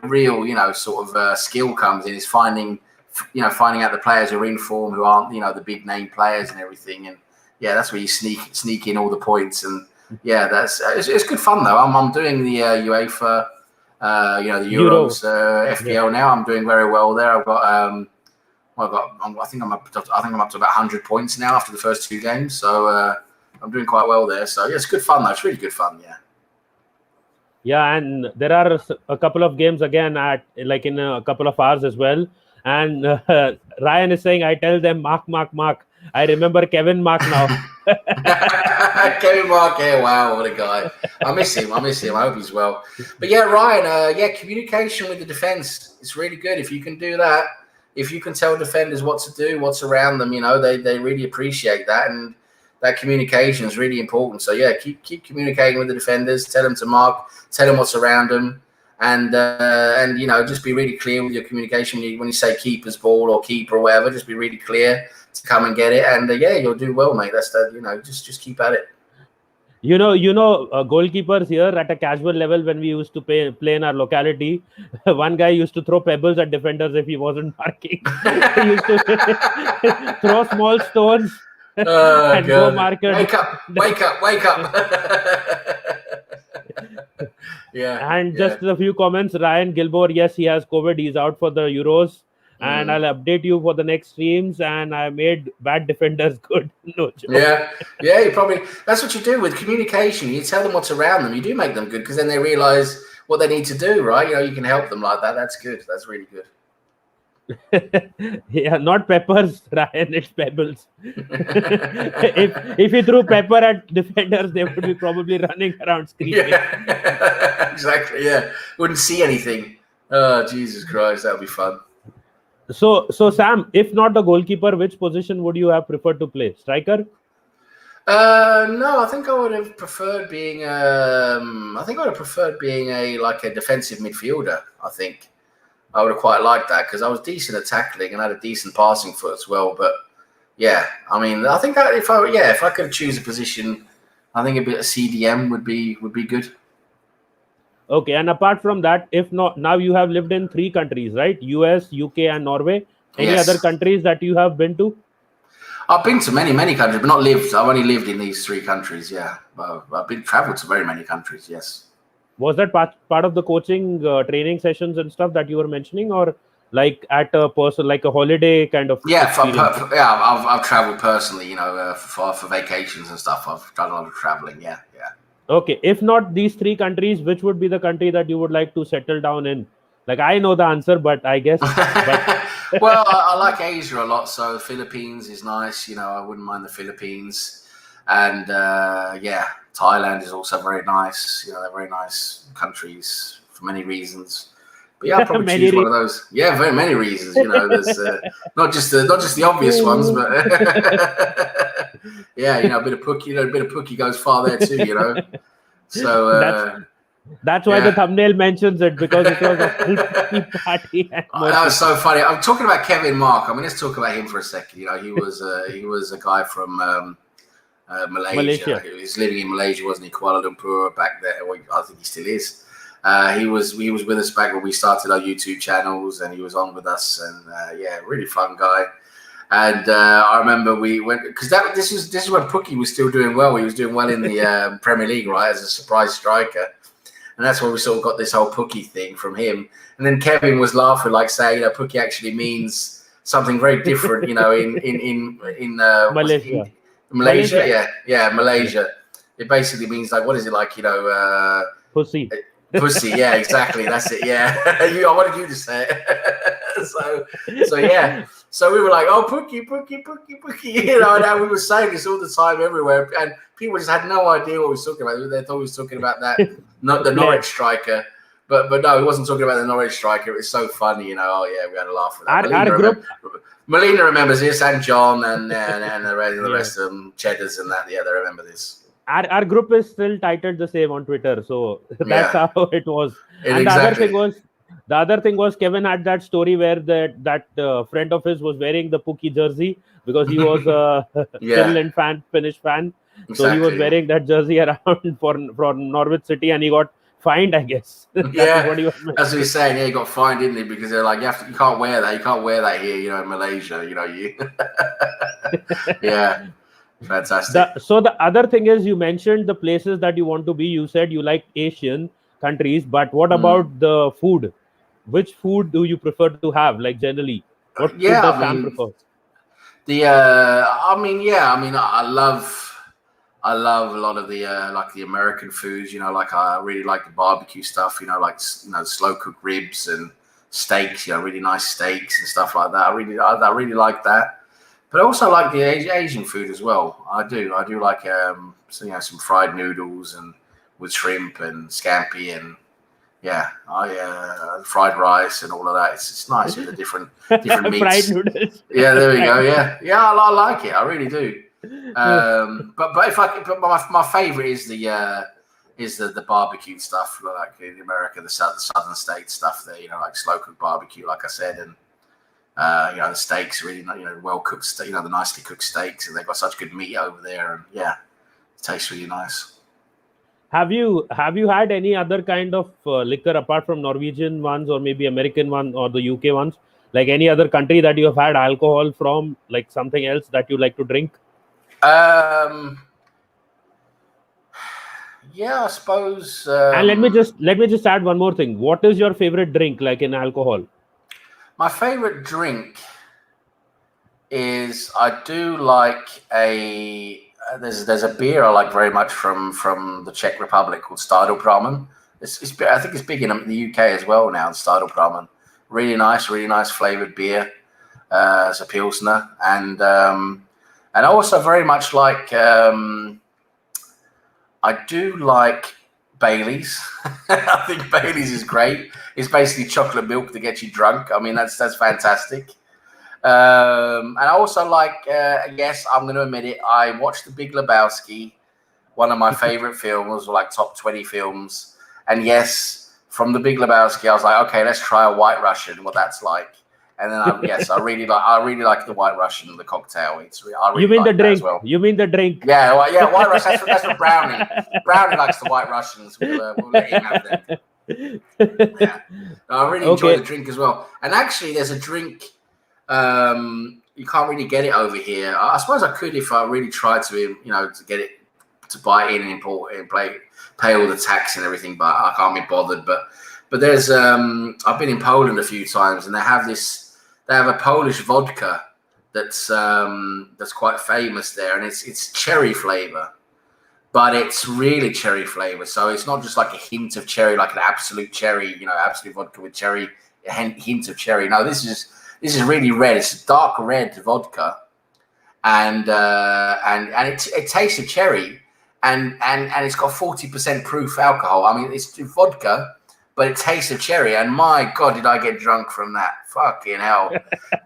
real, you know, sort of skill comes in, is finding out the players who are in form, who aren't, you know, the big name players and everything. And yeah, that's where you sneak in all the points. And yeah, it's good fun though. I'm doing the UEFA, you know, the Euros FPL now. I'm doing very well there. I think I'm up to about 100 points now after the first 2 games. So I'm doing quite well there. So yeah, it's good fun though. It's really good fun. Yeah. Yeah, and there are a couple of games again in a couple of hours as well. And Ryan is saying, I tell them, Mark. I remember Kevin Mark now. Kevin Mark, yeah, wow, what a guy. I miss him. I hope he's well. But yeah, Ryan, communication with the defense, it's really good. If you can do that, if you can tell defenders what to do, what's around them, you know, they really appreciate that. And that communication is really important. So yeah, keep communicating with the defenders. Tell them to mark. Tell them what's around them. And you know, just be really clear with your communication when you say keeper's ball or keeper or whatever. Just be really clear to come and get it, and yeah, you'll do well, mate. That's you know, just keep at it. You know, goalkeepers here at a casual level, when we used to play in our locality, one guy used to throw pebbles at defenders if he wasn't marking. He used to throw small stones and go marker. Wake up. Yeah. And just a few comments. Ryan Gilmore, yes, he has COVID. He's out for the Euros. And I'll update you for the next streams. And I made bad defenders good. No joke. Yeah, you probably. That's what you do with communication. You tell them what's around them. You do make them good, because then they realize what they need to do, right? You know, you can help them like that. That's good. That's really good. Yeah, not peppers, Ryan. It's pebbles. if you threw pepper at defenders, they would be probably running around screaming. Yeah, exactly. Yeah, wouldn't see anything. Oh, Jesus Christ, that would be fun. So Sam, if not the goalkeeper, which position would you have preferred to play? Striker? No, I think I would have preferred being. A defensive midfielder. I think I would have quite liked that, because I was decent at tackling and had a decent passing foot as well. But yeah, I mean, I think that if I could choose a position, I think a bit of CDM would be good. Okay, and apart from that, if not, now you have lived in 3 countries, right? US, UK, and Norway. Any other countries that you have been to? I've been to many countries, but not lived. I've only lived in these 3 countries. Yeah, I've traveled to very many countries. Yes. Was that part of the coaching training sessions and stuff that you were mentioning, or like at a person, like a holiday kind of? Yeah, I've traveled personally. You know, for vacations and stuff. I've done a lot of traveling. Yeah. Okay, if not these 3 countries, which would be the country that you would like to settle down in? Like I know the answer, but I guess. But Well, I like Asia a lot, so Philippines is nice. I wouldn't mind the Philippines, and yeah, Thailand is also very nice. They're very nice countries for many reasons. But yeah, I'll probably many choose one of those. Yeah, very many reasons. There's not just the obvious ones, but yeah, a bit of Pookie goes far there too. So that's that's why the yeah. thumbnail mentions it, because it was a full Pookie party and more That was Pookie. so funny. I'm talking about Kevin Mark. I mean, let's talk about him for a second. He was a guy from Malaysia. Malaysia. He was living in Malaysia, wasn't he? Kuala Lumpur back there. Well, I think he still is. He was with us back when we started our YouTube channels, and he was on with us. And yeah, really fun guy. And I remember we went because this is when Pookie was still doing well. He was doing well in the Premier League, right, as a surprise striker. And that's where we sort of got this whole Pookie thing from him. And then Kevin was laughing, like saying, Pookie actually means something very different, in Malaysia. Malaysia. Yeah, Malaysia. It basically means like, what is it like, Pussy. pussy? Yeah, exactly. That's it. Yeah, I wanted you to say it. so yeah. So we were like, oh, Pookie, and we were saying this all the time everywhere, and people just had no idea what we was talking about. They thought we was talking about that, not the Norwich striker, but no, he wasn't talking about the Norwich striker. It was so funny, Oh yeah, we had a laugh with that. Our group. Melina remembers this, and John, and the rest of them, Cheddars, and that. Yeah, they remember this. Our group is still titled the same on Twitter, so that's how it was. And exactly. the other thing was Kevin had that story where that friend of his was wearing the Pookie jersey because he was a Finnish fan. Exactly. So he was wearing that jersey around for Norwich City, and he got fined, I guess. That's what he was saying. Yeah, he got fined, didn't he? Because they're like, you can't wear that. You can't wear that here, in Malaysia. Yeah. Fantastic. So the other thing is, you mentioned the places that you want to be. You said you like Asian countries, but what about the food? Which food do you prefer to have? Like generally, what food does Sam prefer? I love a lot of the like the American foods. I really like the barbecue stuff. Slow cooked ribs and steaks. Really nice steaks and stuff like that. I really like that. But I also like the Asian food as well. I do like some fried noodles and with shrimp and scampi and fried rice and all of that. It's nice with the different meats. Fried noodles. Yeah, there we go. Yeah. I like it. I really do. But my favorite is the barbecue stuff, like in America, the southern states stuff there. Like slow cooked barbecue, like I said, and. The steaks really, well cooked. The nicely cooked steaks, and they've got such good meat over there, and it tastes really nice. Have you had any other kind of liquor apart from Norwegian ones, or maybe American one, or the UK ones? Like any other country that you have had alcohol from, like something else that you like to drink? Yeah, I suppose. And let me just add one more thing. What is your favorite drink, like in alcohol? My favorite drink is I do like there's a beer I like very much from the Czech Republic called Stadelpramen. I think it's big in the UK as well now. Stadelpramen, really nice flavored beer. It's a pilsner, and I also very much like I do like Bailey's. I think Bailey's is great. It's basically chocolate milk to get you drunk. I mean, that's fantastic. And I also like, yes, I'm going to admit it, I watched The Big Lebowski, one of my favorite films, like top 20 films. And yes, from The Big Lebowski, I was like, okay, let's try a White Russian, what that's like. And then I really like the White Russian, the cocktail. You mean the drink? Well. You mean the drink? Yeah, White Russian. That's what Brownie. Brownie likes the White Russians. We'll let him have them. Yeah, I really enjoy the drink as well. And actually, there's a drink. You can't really get it over here. I suppose I could if I really tried to, to get it, to buy it in and import it and pay all the tax and everything. But I can't be bothered. But there's I've been in Poland a few times, and they have a Polish vodka that's quite famous there, and it's cherry flavor. but it's really cherry flavored. So it's not just like a hint of cherry, like an absolute cherry, absolute vodka with cherry, a hint of cherry. No, this is really red. It's a dark red vodka, and it tastes of cherry, and it's got 40% proof alcohol. I mean, it's vodka, but it tastes of cherry. And my God, did I get drunk from that? Fucking hell.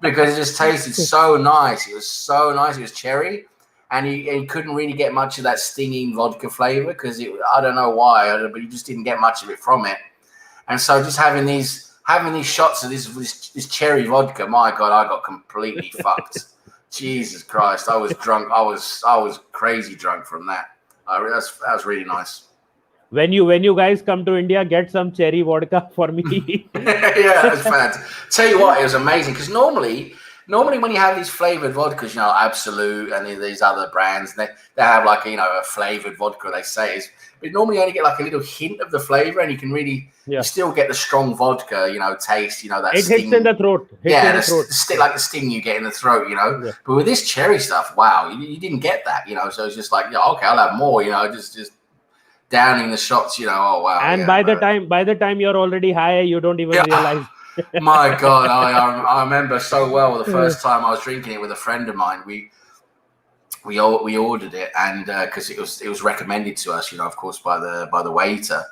Because it just tasted so nice. It was so nice. It was cherry. And you couldn't really get much of that stinging vodka flavor because I don't know why, but you just didn't get much of it from it. And so just having these shots of this cherry vodka, my God, I got completely fucked. Jesus Christ, I was drunk. I was crazy drunk from that. That was really nice. When you guys come to India, get some cherry vodka for me. Yeah, it's fantastic. Tell you what, it was amazing because normally when you have these flavored vodkas, Absolute and these other brands, they have like a flavored vodka. They say but normally you only get like a little hint of the flavor, and you can really you still get the strong vodka, taste, that it sting. hits in the throat. Like the sting you get in the throat, Yeah. But with this cherry stuff, wow, you didn't get that, So it's just like, okay, I'll have more, just downing the shots, oh wow. And by the time you're already high, you don't even realize. My God, I remember so well the first time I was drinking it with a friend of mine. We ordered it, and because it was recommended to us, of course, by the waiter.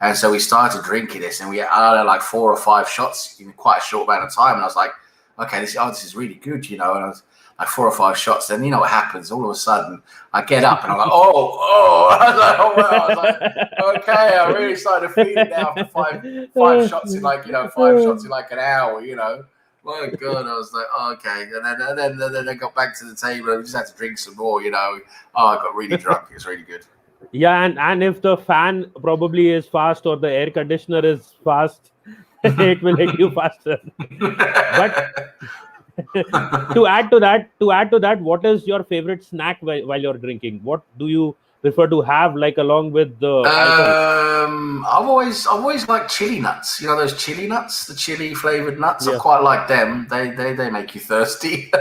And so we started drinking this, and I had like 4 or 5 shots in quite a short amount of time. And I was like, okay, this is really good, And I was like 4 or 5 shots. Then what happens? All of a sudden, I get up and I'm like, oh! I was like, oh wow! I was like, okay, I really started to feel it now after 5 shots in like 5 shots in like an hour, My God, I was like, oh, okay. And then I got back to the table and we just had to drink some more, Oh, I got really drunk. It was really good. Yeah, and if the fan probably is fast or the air conditioner is fast, it will hit you faster. But to add to that, what is your favorite snack while you're drinking? What do you prefer to have, like along with the alcohol? I've always liked chili nuts. Those chili nuts, the chili flavored nuts. I quite like them. They make you thirsty.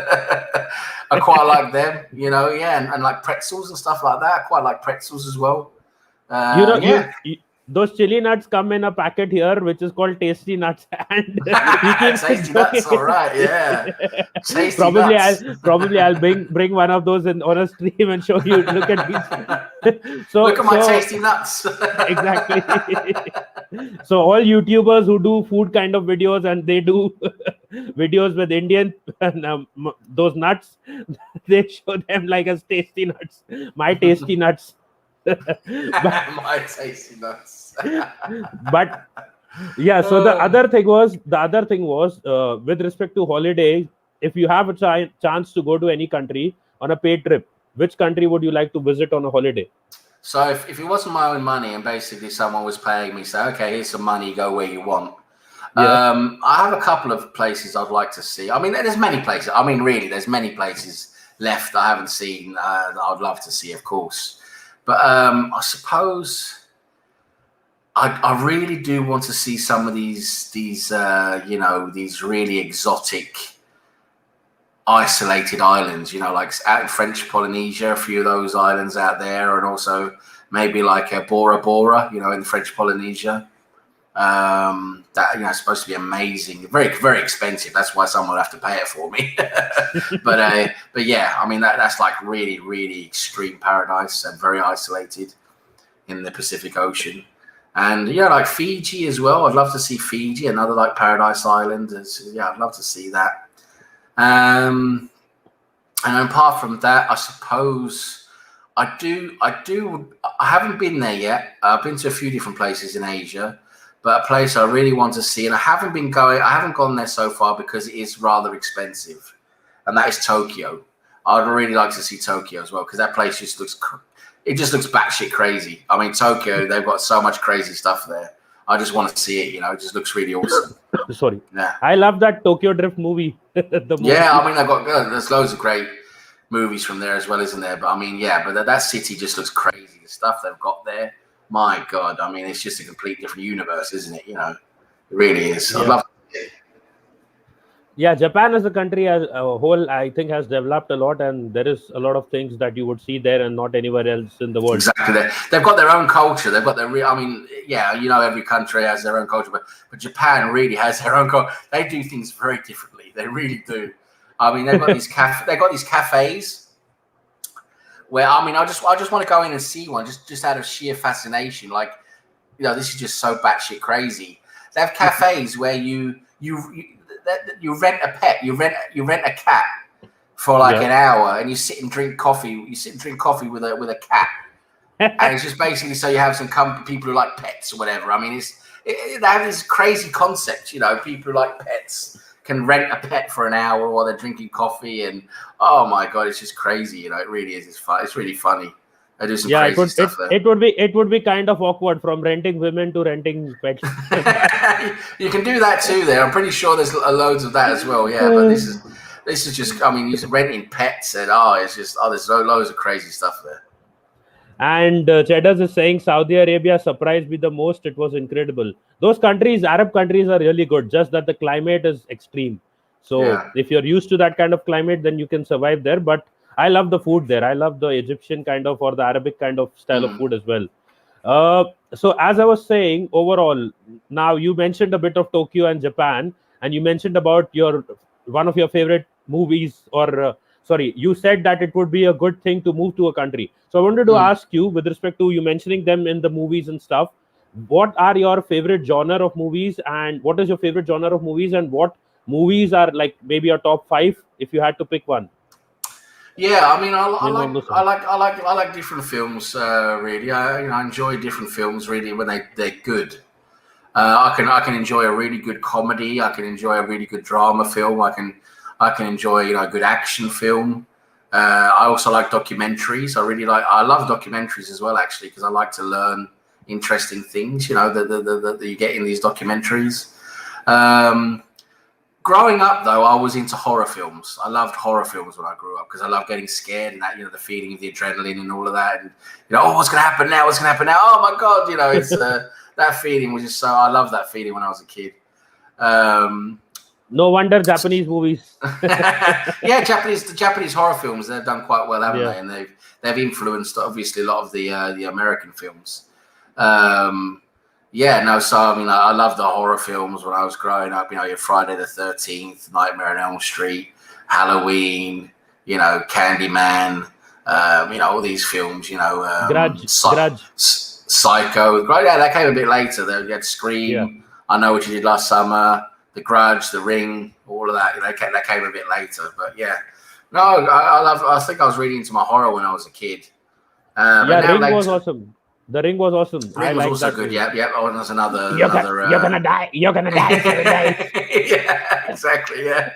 I quite like them. And like pretzels and stuff like that. I quite like pretzels as well. Those chili nuts come in a packet here, which is called Tasty Nuts, and Tasty Nuts, all right, yeah. Tasty nuts. I'll bring one of those on a stream and show you. Look at these. Look at my Tasty Nuts. Exactly. So all YouTubers who do food kind of videos and they do videos with Indian those nuts, they show them like as Tasty Nuts. My Tasty Nuts. My Tasty Nuts. But yeah, so the other thing was with respect to holiday, if you have a chance to go to any country on a paid trip, which country would you like to visit on a holiday? So if it wasn't my own money and basically someone was paying me, say, okay, here's some money, go where you want. I have a couple of places I'd like to see. I mean, there's many places. I mean, really, there's many places left I haven't seen that I'd love to see, of course. But I suppose I really do want to see some of these really exotic, isolated islands. Like out in French Polynesia, a few of those islands out there, and also maybe like Bora Bora, in the French Polynesia. That is supposed to be amazing, very very expensive. That's why someone would have to pay it for me. but yeah, I mean that's like really really extreme paradise and very isolated in the Pacific Ocean. And like Fiji as well. I'd love to see Fiji, another like paradise island. I'd love to see that. And apart from that, I suppose I haven't been there yet. I've been to a few different places in Asia. But a place I really want to see, and I haven't gone there so far because it is rather expensive, and that is Tokyo. I'd really like to see Tokyo as well because that place just looks batshit crazy. I mean, Tokyo, they've got so much crazy stuff there. I just want to see it. It just looks really awesome. Sorry. Yeah. I love that Tokyo Drift movie. Yeah, I mean, there's loads of great movies from there as well, isn't there? But I mean, yeah, but that city just looks crazy. The stuff they've got there. My God, I mean, it's just a complete different universe, isn't it? It really is. Yeah. I'd love to see it. Yeah, Japan as a country as a whole, I think, has developed a lot, and there is a lot of things that you would see there and not anywhere else in the world. Exactly. They've got their own culture. They've got their I mean, yeah, every country has their own culture, but Japan really has their own culture. They do things very differently. They really do. I mean, they've got these cafes where, I mean, I just want to go in and see one just out of sheer fascination. Like, this is just so batshit crazy. They have cafes where you rent a pet, you rent a cat for like an hour, and you sit and drink coffee. You sit and drink coffee with a cat, and it's just basically so you have some people who like pets or whatever. I mean, they have this crazy concept. People who like pets can rent a pet for an hour while they're drinking coffee, and oh my god, it's just crazy. It really is. It's fun. It's really funny. I do some crazy stuff there. It would be kind of awkward from renting women to renting pets. You can do that too. There, I'm pretty sure there's loads of that as well. Yeah, but this is just. I mean, you're renting pets, and there's loads of crazy stuff there. And Cheddars is saying Saudi Arabia surprised me the most. It was incredible. Those countries, Arab countries, are really good. Just that the climate is extreme. So if you're used to that kind of climate, then you can survive there. But I love the food there. I love the Egyptian kind of or the Arabic kind of style of food as well. So as I was saying, overall, now you mentioned a bit of Tokyo and Japan, and you mentioned about one of your favorite movies, or you said that it would be a good thing to move to a country. So I wanted to ask you, with respect to you mentioning them in the movies and stuff, what are your favorite genre of movies, and what is your favorite genre of movies, and what movies are like maybe your top 5 if you had to pick one? Yeah, I mean, I like different films. Really, I enjoy different films. Really, when they're good. I can enjoy a really good comedy. I can enjoy a really good drama film. I can enjoy a good action film. I also like documentaries. I love documentaries as well, actually, because I like to learn interesting things. That you get in these documentaries. Growing up, though, I was into horror films. I loved horror films when I grew up because I love getting scared and that, the feeling of the adrenaline and all of that. And, what's going to happen now? What's going to happen now? Oh, my God. It's that feeling was just so, I loved that feeling when I was a kid. No wonder Japanese movies. Yeah, the Japanese horror films, they've done quite well, haven't they? And they've influenced, obviously, a lot of the American films. So I mean, I love the horror films when I was growing up. Your Friday the 13th, Nightmare on Elm Street, Halloween, Candyman, all these films. Grudge. Psycho. Yeah, that came a bit later. They had Scream. Yeah. I Know What You Did Last Summer. The Grudge, The Ring, all of that. That came a bit later. But yeah, no, I think I was really into my horror when I was a kid. Ring was awesome. The Ring was awesome. Ring was also good. Yeah. Oh, and there's another. You're gonna die. You're gonna die. Yeah, exactly. Yeah,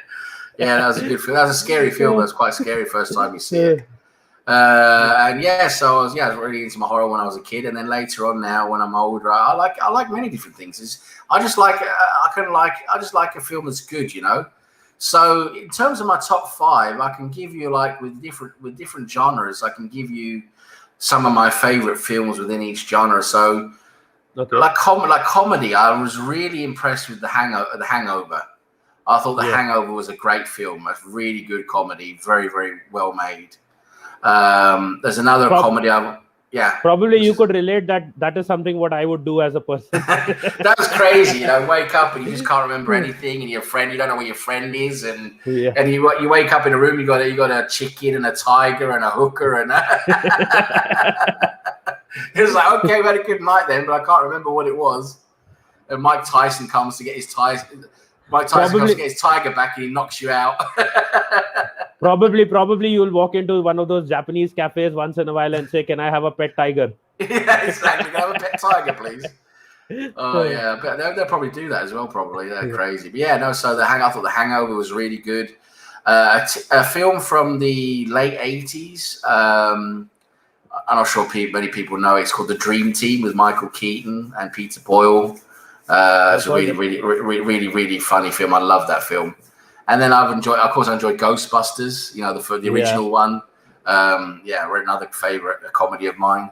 that was a good film. That was a scary film. That was quite scary first time you see it. So I was really into my horror when I was a kid, and then later on, now when I'm older, I like many different things. I just like a film that's good. So in terms of my top 5, I can give you with different genres. I can give you some of my favorite films within each genre. So, like comedy, I was really impressed with The Hangover. I thought The Hangover was a great film, a really good comedy, very, very well made. There's another comedy. Probably you could relate that is something what I would do as a person. That was crazy. Wake up and you just can't remember anything, and you don't know where your friend is, and you wake up in a room, you got a chicken and a tiger and a hooker, and it was like, okay, we had a good night then, but I can't remember what it was. And Mike Tyson comes to get his tiger back, and he knocks you out. Probably you'll walk into one of those Japanese cafes once in a while and say, "Can I have a pet tiger?" Yeah, exactly. Can I have a pet tiger, please? Oh yeah, but they'll probably do that as well. Probably they're crazy. But so I thought The Hangover was really good. A film from the late 80s. I'm not sure many people know. It's called The Dream Team with Michael Keaton and Peter Boyle. It's a really funny film. I love that film. And then I enjoyed Ghostbusters, the original one. Another favorite comedy of mine.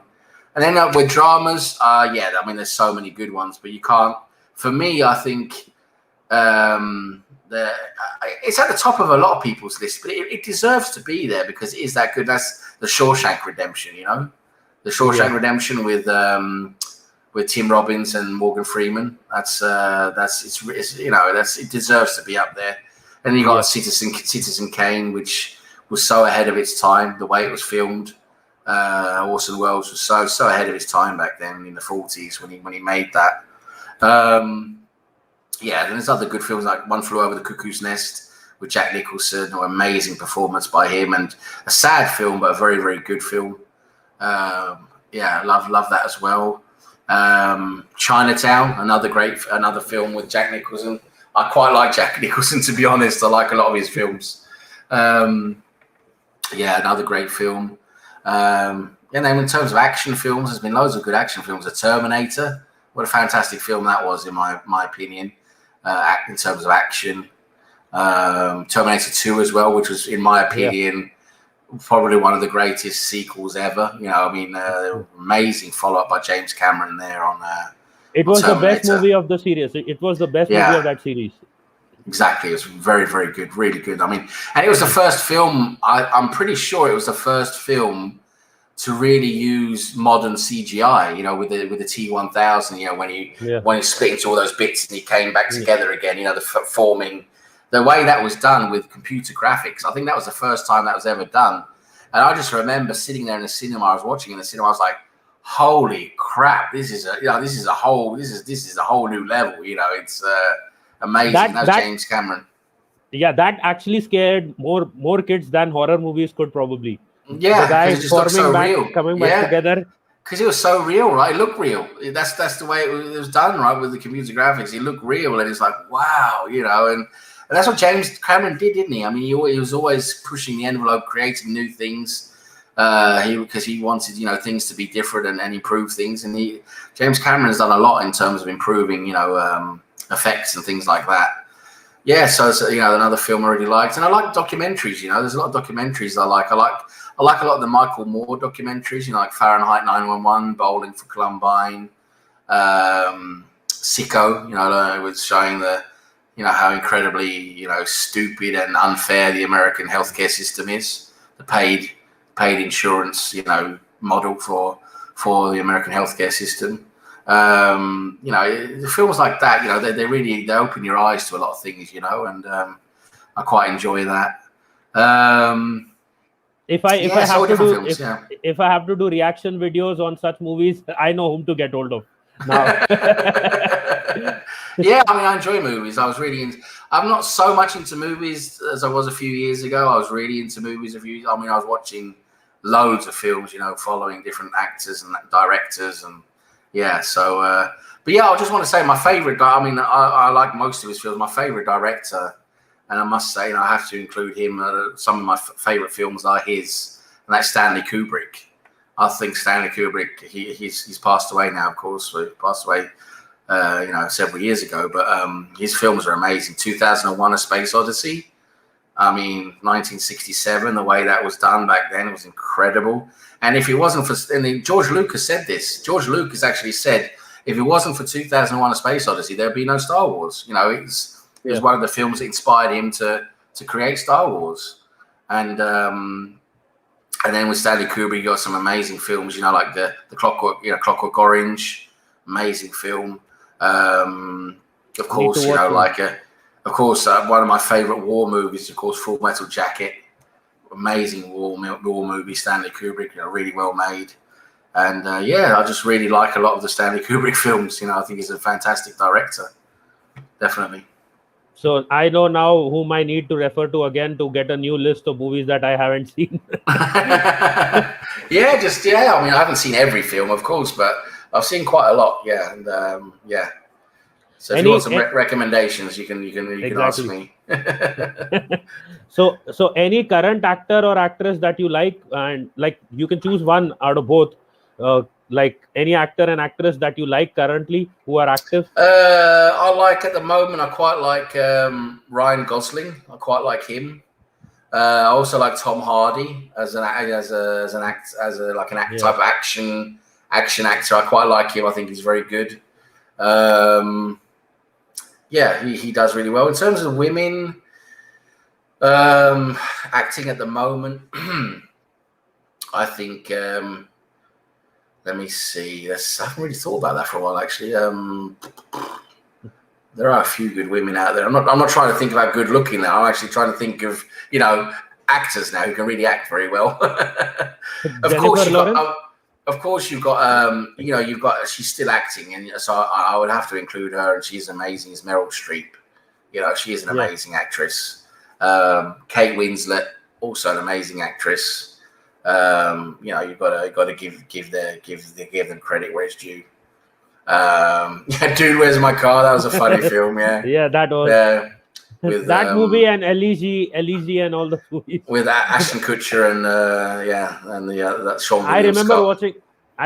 And then with dramas, there's so many good ones, but you can't. For me, I think it's at the top of a lot of people's list, but it deserves to be there because it is that good. That's the Shawshank Redemption, the Shawshank Redemption with Tim Robbins and Morgan Freeman. It deserves to be up there. And then you got Citizen Kane, which was so ahead of its time. The way it was filmed, Orson Welles was so ahead of his time back then in the 40s when he made that. Then there's other good films like One Flew Over the Cuckoo's Nest with Jack Nicholson, an amazing performance by him, and a sad film but a very, very good film. Love that as well. Chinatown, another film with Jack Nicholson. I quite like Jack Nicholson, to be honest. I like a lot of his films. Another great film. And then in terms of action films, there's been loads of good action films. The Terminator, what a fantastic film that was, in my opinion, in terms of action. Terminator 2 as well, which was, in my opinion, probably one of the greatest sequels ever. Amazing follow-up by James Cameron there on it was Terminator. The best movie of the series. It was the best movie of that series. Exactly. It was very, very good. Really good. And it was the first film, I'm pretty sure it was the first film to really use modern CGI, with the T-1000, when he split into all those bits and he came back together again, the forming, the way that was done with computer graphics. I think that was the first time that was ever done. And I just remember sitting there in the cinema, I was watching in the cinema, I was like, holy crap, this is a whole new level, it's amazing. That's James Cameron. Yeah, that actually scared more kids than horror movies could probably. Yeah, the guys forming back, real. Coming back together. Because it was so real, right? It looked real. That's the way it was done, right? With the computer graphics, it looked real, and it's like, wow, and that's what James Cameron did, didn't he? He was always pushing the envelope, creating new things. Because he wanted, things to be different and improve things. And James Cameron has done a lot in terms of improving, effects and things like that. Yeah, so another film I really liked, and I like documentaries. There's a lot of documentaries I like. I like a lot of the Michael Moore documentaries. Like Fahrenheit 9/11, Bowling for Columbine, Sicko. It was showing how incredibly stupid and unfair the American healthcare system is. The paid insurance model for the American healthcare system. The films like that, they open your eyes to a lot of things, and I quite enjoy that. If I have to do reaction videos on such movies, I know whom to get hold of now. I enjoy movies. I'm not so much into movies as I was a few years ago. I was really into movies I was watching loads of films, following different actors and directors, and I just want to say my favorite guy. I like most of his films. My favorite director, and I must say, I have to include him. Some of my favorite films are his, and that's Stanley Kubrick. I think Stanley Kubrick. He's passed away now, of course. He passed away, several years ago. But his films are amazing. 2001: A Space Odyssey. 1967, the way that was done back then was incredible. And if it wasn't for, George Lucas said this. George Lucas actually said, if it wasn't for 2001: A Space Odyssey, there'd be no Star Wars. It was one of the films that inspired him to create Star Wars. And then with Stanley Kubrick, you got some amazing films. Like the Clockwork Orange, amazing film. Of course, one of my favorite war movies, of course, Full Metal Jacket. Amazing war movie, Stanley Kubrick, really well made. And I just really like a lot of the Stanley Kubrick films. I think he's a fantastic director. Definitely. So I know now whom I need to refer to again to get a new list of movies that I haven't seen. I haven't seen every film, of course, but I've seen quite a lot. Yeah, and So if you want some recommendations, you can ask me. So any current actor or actress that you like, and like you can choose one out of both, like any actor and actress that you like currently who are active. I like at the moment. I quite like Ryan Gosling. I quite like him. I also like Tom Hardy as an type of action actor. I quite like him. I think he's very good. yeah, he does really well. In terms of women acting at the moment, I think. Let me see. I haven't really thought about that for a while, actually. There are a few good women out there. I'm not trying to think about good looking now. I'm actually trying to think of actors now who can really act very well. Jennifer Lawrence. Of course you've got you've got she's still acting, and so I would have to include her, and she's amazing as Meryl Streep. She is an amazing actress. Kate Winslet, also an amazing actress. You've got to give them credit where it's due. Dude, Where's My Car? That was a funny film. Yeah, that was. With that movie and Eligi and all the movies with Ashton Kutcher and that Sean William I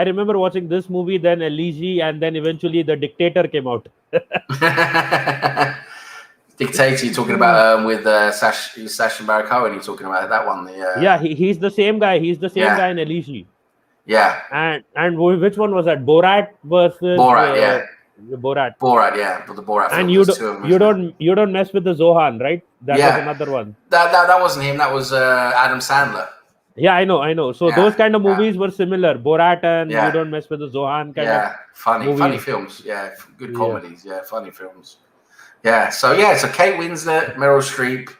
remember Scott. watching this movie, then Eligi, and then eventually The Dictator came out. Dictator, you're talking about with Sacha Baron Cohen. You're talking about that one. He's the same guy. He's the same guy in Eligi. Yeah. And which one was that? Borat versus Borat. Borat. Borat, yeah, but the Borat. Film, and you don't mess with the Zohan, right? That was another one. That wasn't him. That was Adam Sandler. Yeah, I know. So those kind of movies were similar. Borat and You Don't Mess with the Zohan kind of. funny films. Yeah, good comedies. Yeah, funny films. Yeah, so Kate Winslet, Meryl Streep,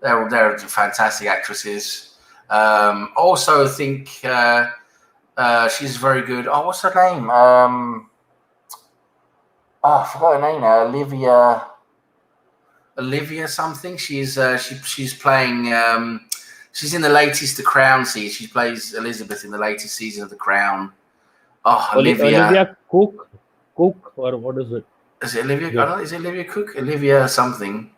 they're fantastic actresses. Also, I think she's very good. Oh, what's her name? I forgot her name now. Olivia something. She's playing. She's in the latest The Crown season. She plays Elizabeth in the latest season of The Crown. Oh, Olivia Cook, or what is it? Is it Olivia? Yeah. Is it Olivia Cook? Olivia something.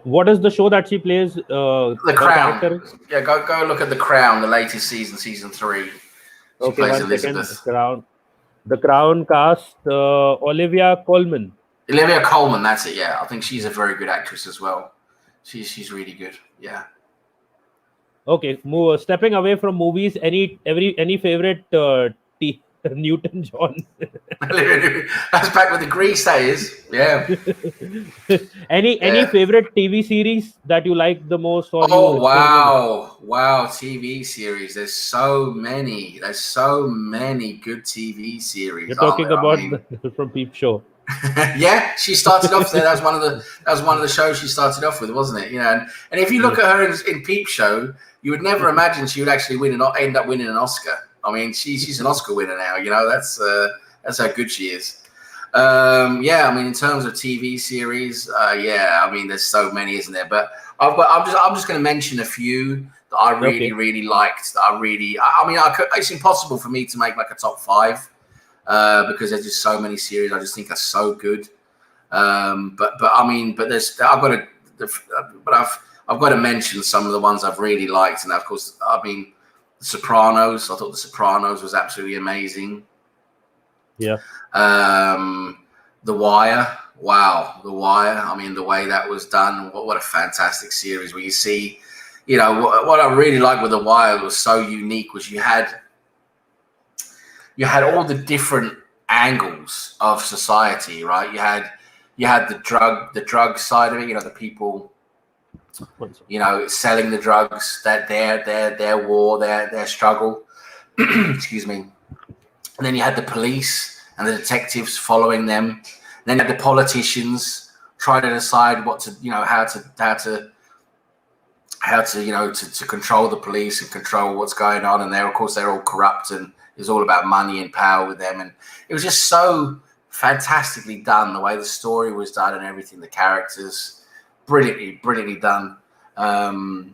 What is the show that she plays? The Crown. Yeah, go look at The Crown, the latest season 3. She plays Elizabeth. The Crown cast Olivia Colman. Olivia Colman, that's it. Yeah, I think she's a very good actress as well. She's really good. Yeah. Okay, stepping away from movies. Any favorite Newton John? That's back with the grease, that is. Yeah. Any favorite TV series that you like the most? Or Wow, TV series. There's so many good TV series. You're talking about from Peep Show. Yeah, she started off there. That was one of the shows she started off with, wasn't it? And if you look at her in Peep Show, you would never imagine she would actually end up winning an Oscar. I mean, she's an Oscar winner now. That's how good she is. I mean, in terms of TV series, I mean, there's so many, isn't there? But I'm just going to mention a few that I really liked. It's impossible for me to make like a top 5 because there's just so many series I just think are so good. I've got to mention some of the ones I've really liked, and of course, I mean, The Sopranos. I thought The Sopranos was absolutely amazing. Yeah. The Wire. Wow, The Wire. I mean, the way that was done. What a fantastic series. Where you see, what I really liked with The Wire was so unique was you had all the different angles of society, right? You had the drug side of it. The people. Selling the drugs, that their war, their struggle. Excuse me. And then you had the police and the detectives following them. And then you had the politicians trying to decide what to, how to control the police and control what's going on. And they're all corrupt, and it's all about money and power with them. And it was just so fantastically done, the way the story was done and everything, the characters. Brilliantly done. So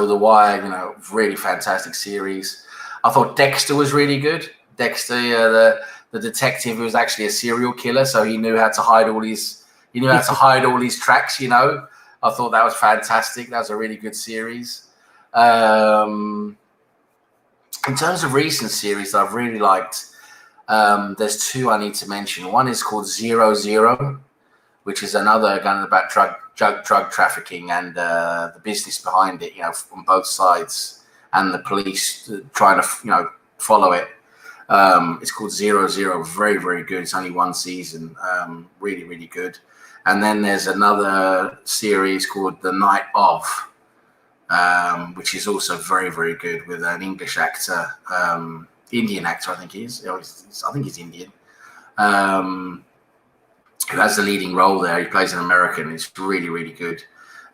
The Wire, really fantastic series. I thought Dexter was really good. Dexter, the detective who was actually a serial killer, so he knew how to hide all these tracks. I thought that was fantastic. That was a really good series. In terms of recent series that I've really liked, there's 2 I need to mention. One is called 0-0. Which is another kind of about drug trafficking and the business behind it, from both sides, and the police trying to, follow it. It's called 00. Very, very good. It's only one season. Really, really good. And then there's another series called The Night Of, which is also very, very good with an English actor, Indian actor, I think he is. I think he's Indian. Who has the leading role there. He plays an American. It's really, really good.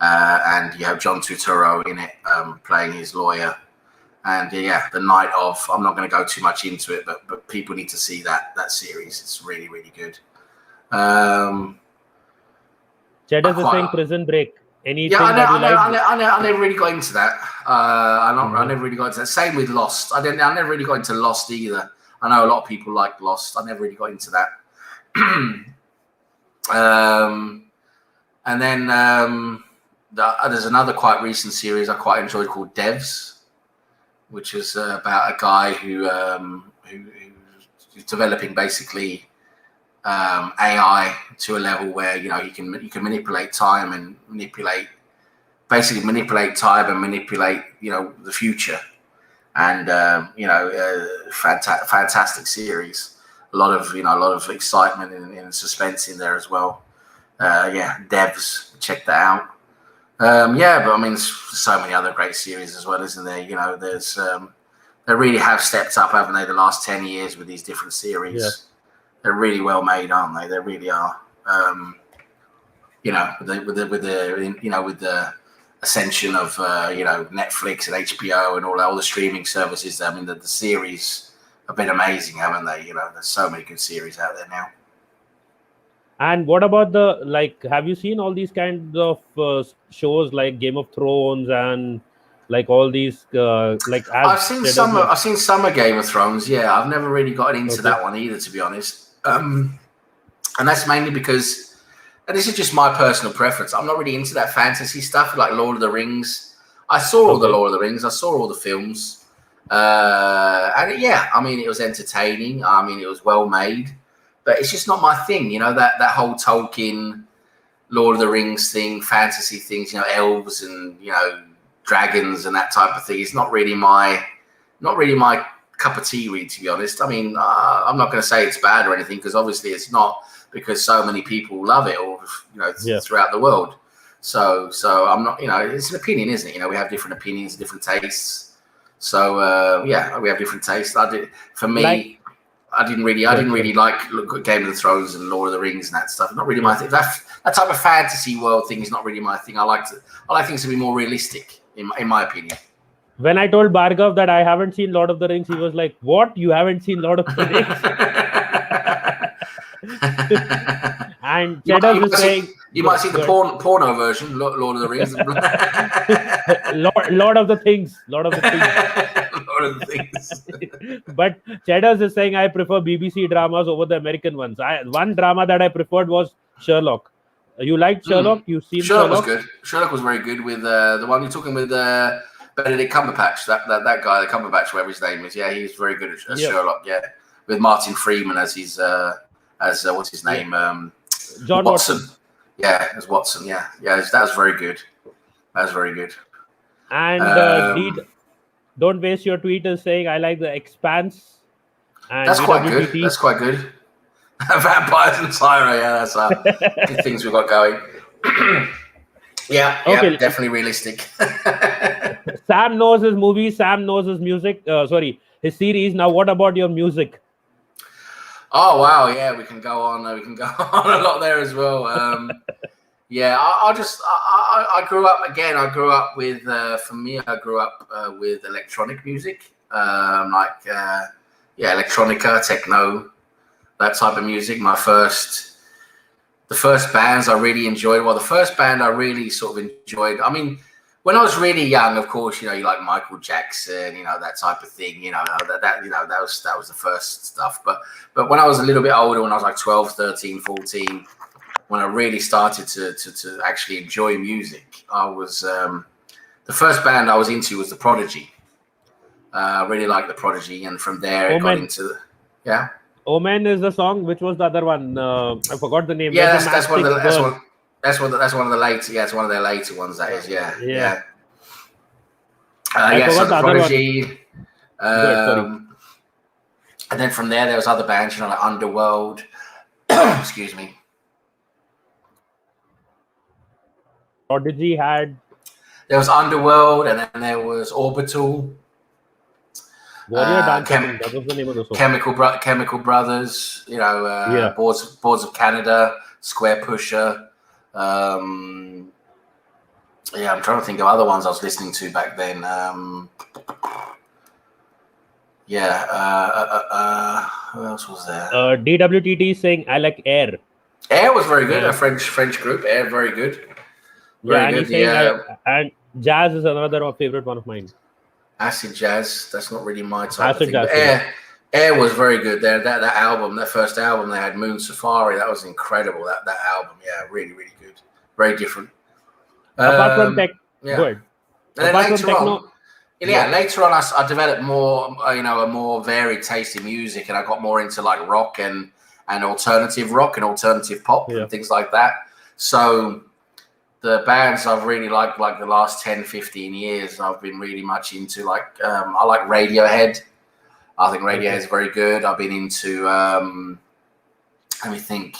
And you have John Turturro in it, playing his lawyer. And yeah, The Night Of. I'm not going to go too much into it, but people need to see that series. It's really, really good. Cheddar is saying Prison Break. Anything I never really got into that. I never really got into that. Same with Lost. I never really got into Lost either. I know a lot of people like Lost. I never really got into that. And then there's another quite recent series I quite enjoyed called Devs, which is about a guy who's developing basically AI to a level where you can manipulate time and manipulate the future, and fantastic series. A lot of excitement and suspense in there as well. Devs, check that out. But I mean, there's so many other great series as well, isn't there? There's they really have stepped up, haven't they, the last 10 years with these different series. Yeah. They're really well made, aren't they? They really are. With the ascension of Netflix and HBO and all the streaming services. I mean, the series have been amazing, haven't they? There's so many good series out there now. And what about have you seen all these kinds of shows like Game of Thrones and like all these I've seen some of Game of Thrones. Yeah, I've never really gotten into that one either, to be honest. And that's mainly because, and this is just my personal preference, I'm not really into that fantasy stuff like Lord of the Rings. I saw all the Lord of the Rings. I saw all the films. And yeah, I mean, it was entertaining. I mean, it was well made. But it's just not my thing, that whole Tolkien, Lord of the Rings thing, fantasy things, elves and, dragons and that type of thing. It's not really my cup of tea, really, to be honest. I mean, I'm not going to say it's bad or anything, because obviously it's not, because so many people love it or, throughout the world. So I'm not, it's an opinion, isn't it? We have different opinions, different tastes. So, we have different tastes. I didn't really like Game of Thrones and Lord of the Rings and that stuff. Not really my thing. That type of fantasy world thing is not really my thing. I like things to be more realistic, in my opinion. When I told Bhargav that I haven't seen Lord of the Rings, he was like, "What? You haven't seen Lord of the Rings?" And Cheddar is saying, "You might see the porno version, Lord of the Rings." Lord of the Things. Lord of the Things. But Cheddar is saying, I prefer BBC dramas over the American ones. One drama that I preferred was Sherlock. You liked Sherlock? You've seen Sherlock? Was good. Sherlock was very good with the one you're talking with, Benedict Cumberbatch. That guy, the Cumberbatch, whatever his name is. Yeah, he's very good at Sherlock. Yeah, with Martin Freeman as his what's his name? John Watson. Yeah, as Watson. Yeah, that was very good. And don't waste your tweet is saying, I like The Expanse. And that's quite good. That's quite good. Vampires and Tyra, that's the things we've got going. Yeah, definitely realistic. Sam knows his movies. Sam knows his music. His series. Now, what about your music? Oh wow, yeah, we can go on. We can go on a lot there as well. I grew up again. I grew up with with electronic music, electronica, techno, that type of music. The first bands I really enjoyed. Well, the first band I really sort of enjoyed. I mean, when I was really young, of course, you like Michael Jackson, that type of thing. That was the first stuff. But when I was a little bit older, when I was like 12, 13, 14, when I really started to actually enjoy music, I was the first band I was into was The Prodigy. I really liked The Prodigy, and from there it got into Omen is the song. Which was the other one? I forgot the name. Yeah, that's one of the later. Yeah, it's one of their later ones. That is. Yeah. So The Prodigy. And then from there was other bands, like Underworld. Excuse me. Prodigy had. There was Underworld, and then there was Orbital. Warrior Dance, I think that was the name of the song. Chemical Brothers, Boards of Canada, Square Pusher. I'm trying to think of other ones I was listening to back then. Who else was there? DWTT saying I like Air. Air was very good. A French group. Air, very good. Very good. He's saying and Jazz is another favorite one of mine. Acid Jazz. That's not really my type Acid of thing. Jazz. Air was very good. There, that first album they had, Moon Safari. That was incredible. That album, really, really good. Very different. Apart from tech, good. And then later on, I developed more, a more varied taste in music, and I got more into like rock and alternative rock and alternative pop and things like that. So the bands I've really liked, like the last 10, 15 years, I've been really much into I like Radiohead. I think Radiohead is very good. I've been into, let me think.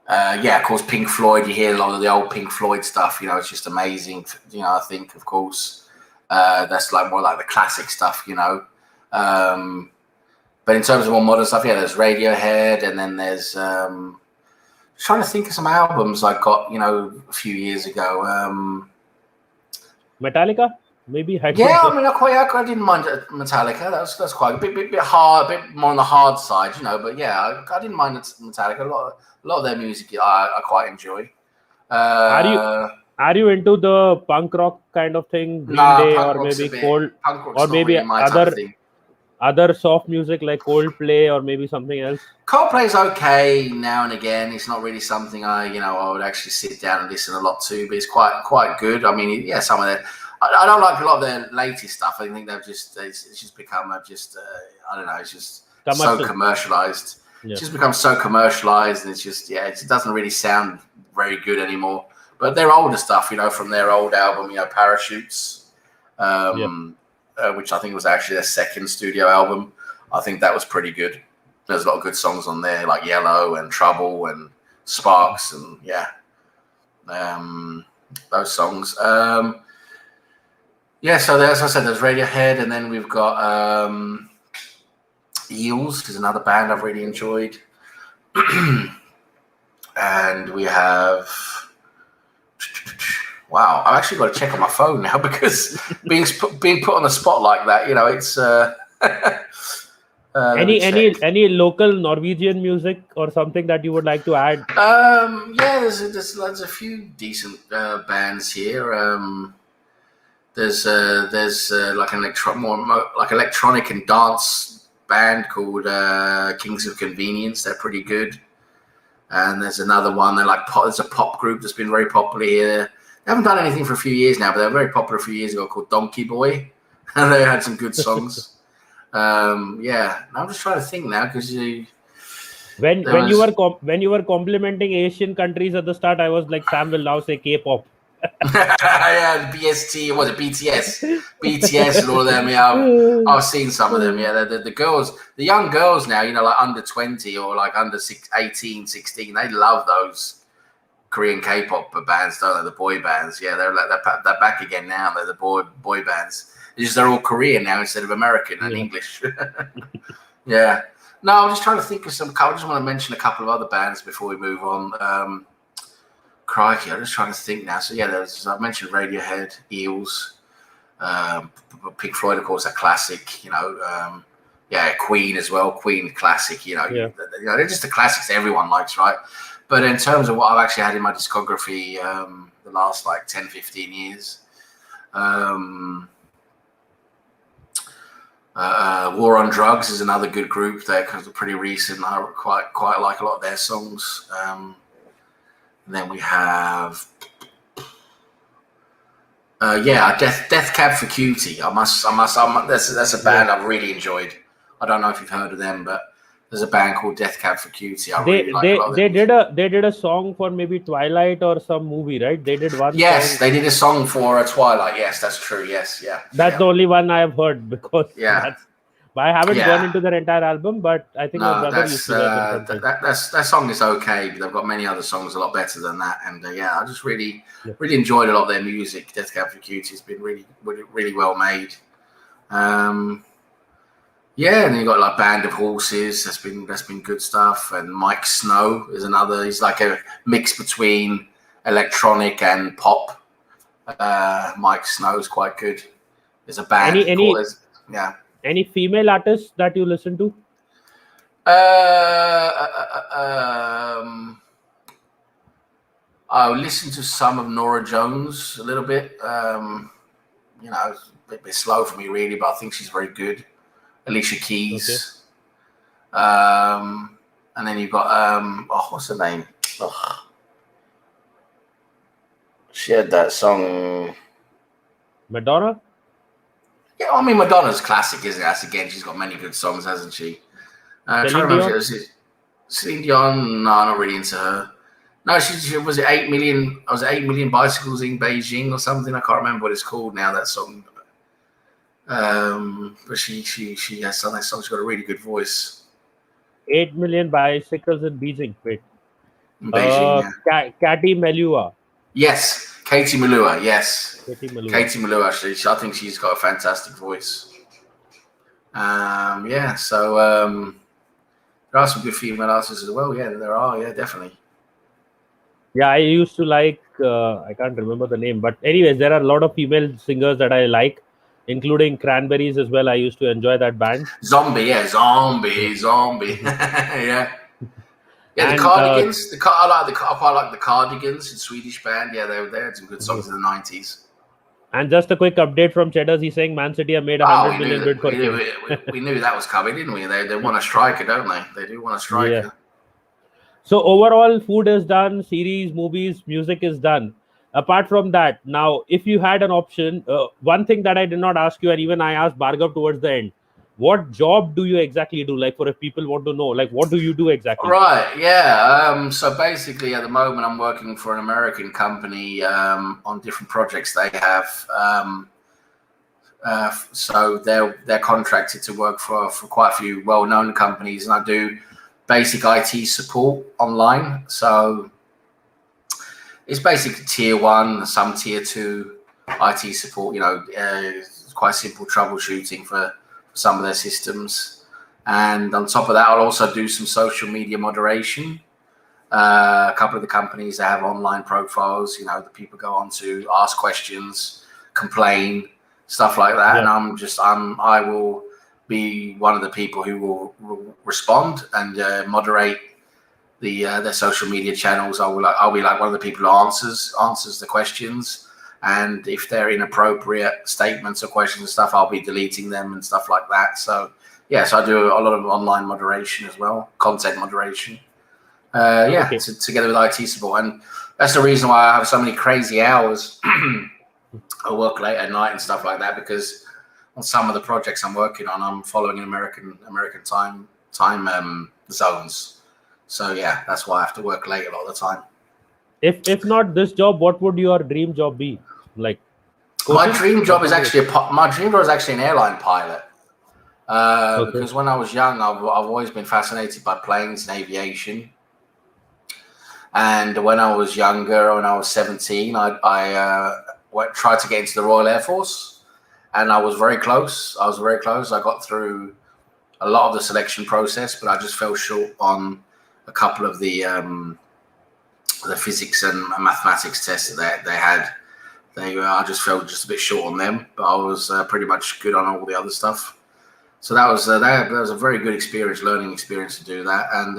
Of course, Pink Floyd. You hear a lot of the old Pink Floyd stuff. It's just amazing. I think, of course, that's like more like the classic stuff. But in terms of more modern stuff, there's Radiohead, and then there's trying to think of some albums I got, a few years ago. Metallica, maybe. I didn't mind Metallica. That's quite a bit hard, a bit more on the hard side, But I didn't mind Metallica. A lot of their music I quite enjoy. Are you into the punk rock kind of thing? Green Day, or maybe Cold, or maybe other soft music like Coldplay, or maybe something else? Coldplay's okay now and again. It's not really something I would actually sit down and listen a lot to, but it's quite good. I mean, some of their. I don't like a lot of their latest stuff. I think it's just become I don't know. It's just so commercialized. Yeah. It's just become so commercialized, and it's just it doesn't really sound very good anymore. But their older stuff, from their old album, Parachutes, which I think was actually their second studio album. I think that was pretty good. There's a lot of good songs on there, like Yellow and Trouble and Sparks, and those songs. So as I said, there's Radiohead, and then we've got Eels, is another band I've really enjoyed. And we have... Wow, I've actually got to check on my phone now, because being put on the spot like that, it's... any local Norwegian music or something that you would like to add? There's a few decent bands here. There's like an electronic and dance band called Kings of Convenience. They're pretty good. And there's another one. There's a pop group that's been very popular here. They haven't done anything for a few years now, but they were very popular a few years ago, called Donkey Boy, and they had some good songs. I'm just trying to think now, because when you were complimenting Asian countries at the start, I was like, Sam will now say K-pop. BST, was it BTS and all of them? I've seen some of them. The girls, the young girls now, like under 20 or like under 18, 16, they love those Korean K-pop bands, don't they? The boy bands. They're back again now. They're the boy bands. It's just they're all Korean now instead of American and English. No, I'm just trying to think of some. I just want to mention a couple of other bands before we move on. Crikey, I'm just trying to think now. So I mentioned Radiohead, Eels, Pink Floyd, of course, a classic. Queen as well. Queen classic. They're just the classics everyone likes, right? But in terms of what I've actually had in my discography, the last like 10, 15 years, War on Drugs is another good group. They're pretty recent. I quite like a lot of their songs. And then we have, Death Cab for Cutie. That's a band I've really enjoyed. I don't know if you've heard of them, but there's a band called Death Cab for Cutie. They did a song for maybe Twilight or some movie, right? They did one. Yes, song. They did a song for Twilight. Yes, that's true. Yes, That's the only one I have heard, because I haven't gone Yeah. into their entire album, but I think my No, brother used to like it sometimes. that song is okay. But they've got many other songs a lot better than that. And yeah, I just really Yeah. enjoyed a lot of their music. Death Cab for Cutie has been really well made. Yeah, and then you got like Band of Horses. That's been good stuff. And Mike Snow is another. He's like a mix between electronic and pop. Mike Snow is quite good. There's a band. Any female artists that you listen to? I listened to some of Nora Jones a little bit. You know, it's a bit slow for me really, but I think she's very good. Alicia Keys. Okay. And then you've got what's her name? Oh. She had that song. Madonna? Yeah, I mean Madonna's classic, isn't it? That's again, she's got many good songs, hasn't she? I'm trying to remember. Celine Dion? No, not really into her. No, she was it 8 million? I was 8 million bicycles in Beijing or something. I can't remember what it's called now. That song. But she has that song. She's got a really good voice. 8 million bicycles in Beijing. Wait. In Beijing, yeah. Katy Melua. Yes, Katy Melua. Yes, Katy Melua. Katy Melua. I think she's got a fantastic voice. Yeah. So there are some good female artists as well. Yeah, there are. Yeah, definitely. Yeah, I used to like. I can't remember the name, but anyways, there are a lot of female singers that I like, including Cranberries as well. I used to enjoy that band. Zombie. Yeah. Yeah, the Cardigans. I quite like the Cardigans, a Swedish band. Yeah, they had some good songs in the 90s. And just a quick update from Cheddars. He's saying Man City have made 100 million bid for him. We knew that was coming, didn't we? They want a striker, don't they? They do want a striker. Yeah. So overall, food is done, series, movies, music is done. Apart from that, now, if you had an option, one thing that I did not ask you, and even I asked Bhargav towards the end, what job do you exactly do? Like, for if people want to know, like, what do you do exactly? Right, yeah. So basically, at the moment, I'm working for an American company on different projects they have. So they're contracted to work for quite a few well-known companies, and I do basic IT support online. So it's basically tier 1, some tier 2 IT support. You know, it's quite simple troubleshooting for some of their systems. And on top of that, I'll also do some social media moderation. A couple of the companies that have online profiles, you know, the people go on to ask questions, complain, stuff like that. Yeah. And I will be one of the people who will respond and moderate their social media channels. I'll be like one of the people who answers the questions, and if they're inappropriate statements or questions and stuff, I'll be deleting them and stuff like that. So yes, I do a lot of online moderation as well, content moderation. Okay. Together with IT support, and that's the reason why I have so many crazy hours. I work late at night and stuff like that, because on some of the projects I'm working on, I'm following American time zones. So yeah, that's why I have to work late a lot of the time. If not this job, what would your dream job be? Like, my dream job is actually an airline pilot. Because when I was young, I've always been fascinated by planes and aviation. And when I was younger, when I was 17, I tried to get into the Royal Air Force, and I was very close. I got through a lot of the selection process, but I just fell short on a couple of the physics and mathematics tests that they had. I just fell just a bit short on them, but I was pretty much good on all the other stuff. So that was a very good experience, learning experience to do that. And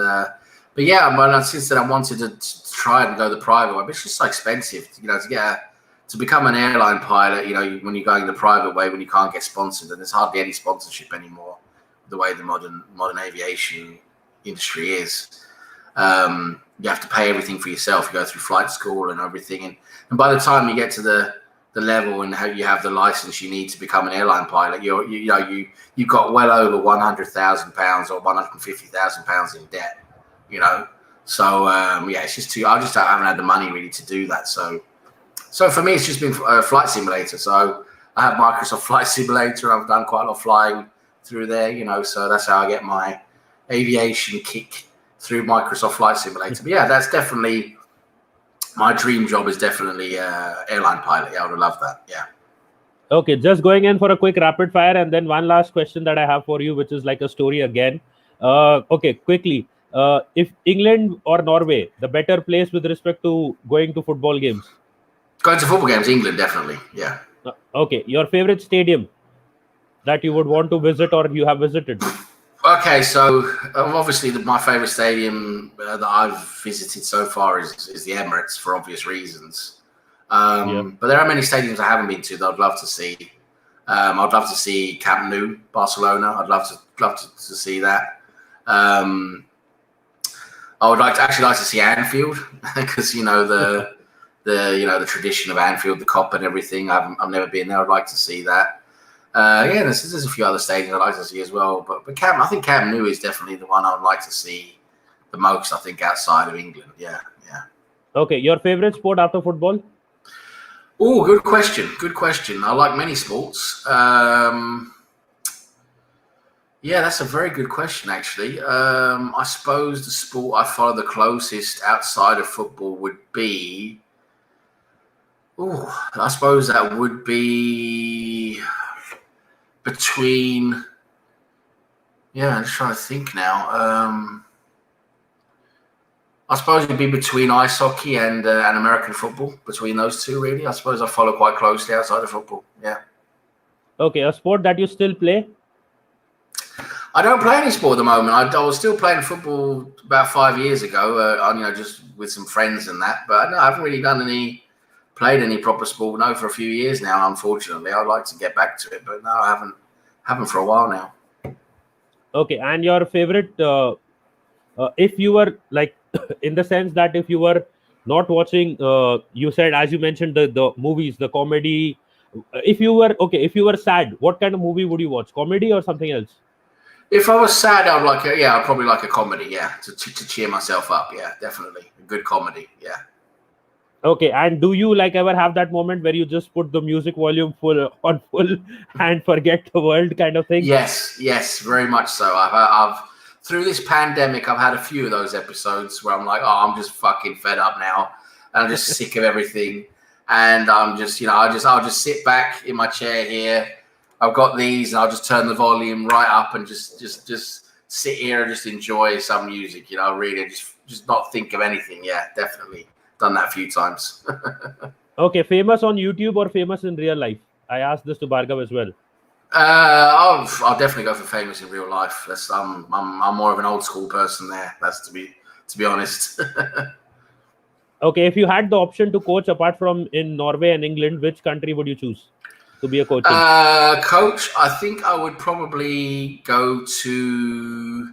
but yeah, since then I wanted to try and go the private way, but it's just so expensive, you know, to become an airline pilot. You know, when you're going the private way, when you can't get sponsored, and there's hardly any sponsorship anymore, the way the modern aviation industry is. You have to pay everything for yourself. You go through flight school and everything, and by the time you get to the level and how you have the license you need to become an airline pilot, you've got well over £100,000 or £150,000 in debt. You know, so it's just I just haven't had the money really to do that. So for me, it's just been Flight Simulator. So I have Microsoft Flight Simulator. I've done quite a lot of flying through there, so that's how I get my aviation kick through Microsoft Flight Simulator. But yeah, that's definitely my dream job, is definitely airline pilot. Yeah, I would love that. Yeah. Okay, just going in for a quick rapid fire, and then one last question that I have for you, which is like a story again. Okay, quickly. If England or Norway, the better place with respect to going to football games? Going to football games, England, definitely. Yeah. Okay, your favorite stadium that you would want to visit or you have visited? Okay, so obviously my favorite stadium that I've visited so far is the Emirates, for obvious reasons. But there are many stadiums I haven't been to that I'd love to see. I'd love to see Camp Nou, Barcelona. I'd love to see that. I would like to see Anfield because the tradition of Anfield, the Kop and everything. I've never been there. I'd like to see that. There's a few other stadiums I'd like to see as well. But I think Camp Nou is definitely the one I would like to see the most. I think outside of England. Yeah. Okay, your favorite sport after football? Oh, good question. Good question. I like many sports. Yeah, that's a very good question, actually. I suppose the sport I follow the closest outside of football would be. I suppose that would be between. Yeah, I'm just trying to think now. I suppose it'd be between ice hockey and American football. Between those two, really. I suppose I follow quite closely outside of football. Yeah. Okay, a sport that you still play? I don't play any sport at the moment. I was still playing football about 5 years ago, just with some friends and that. But no, I haven't really played any proper sport, for a few years now, unfortunately. I'd like to get back to it, but no, I haven't for a while now. Okay, and your favorite, if you were like, in the sense that if you were not watching, you said, as you mentioned, the movies, the comedy, if you were sad, what kind of movie would you watch? Comedy or something else? If I was sad, I'd probably like a comedy, yeah, to cheer myself up, yeah, definitely. A good comedy, yeah. Okay, and do you ever have that moment where you just put the music volume on full and forget the world kind of thing? Yes, very much so. I've through this pandemic, I've had a few of those episodes where I'm like, I'm just fucking fed up now, and I'm just sick of everything, and I'm just, I'll just sit back in my chair here. I've got these, and I'll just turn the volume right up and just sit here and just enjoy some music. Really just not think of anything. Yeah, definitely done that a few times. Okay, famous on YouTube or famous in real life? I asked this to Bhargav as well. I'll definitely go for famous in real life. I'm more of an old school person there. That's to be honest. Okay, if you had the option to coach apart from in Norway and England, which country would you choose to be a coach in? Coach, I think I would probably go to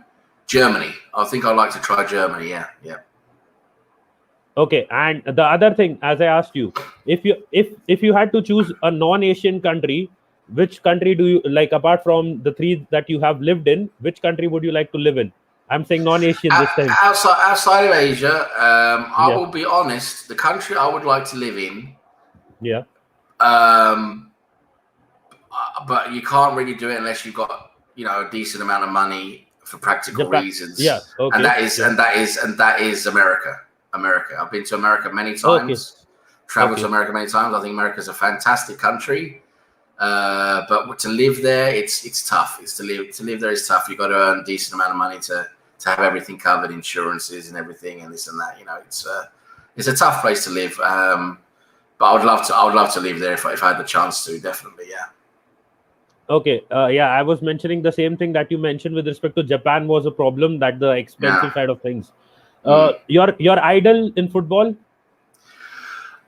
Germany. I think I'd like to try Germany. Yeah. Okay, and the other thing, as I asked you, if you had to choose a non-Asian country, which country do you like apart from the three that you have lived in? Which country would you like to live in? I'm saying non-Asian this time. Outside of Asia, I will be honest. The country I would like to live in. Yeah. But you can't really do it unless you've got a decent amount of money for practical reasons. Yeah. Okay. And that is America. I've been to America many times. Traveled to America many times. I think America's a fantastic country. But to live there, it's tough. To live there is tough. You've got to earn a decent amount of money to have everything covered, insurances and everything, and this and that. It's a tough place to live. But I would love to live there if I had the chance to. Definitely, yeah. Okay. I was mentioning the same thing that you mentioned with respect to Japan was a problem, that the expensive side of things. Your idol in football?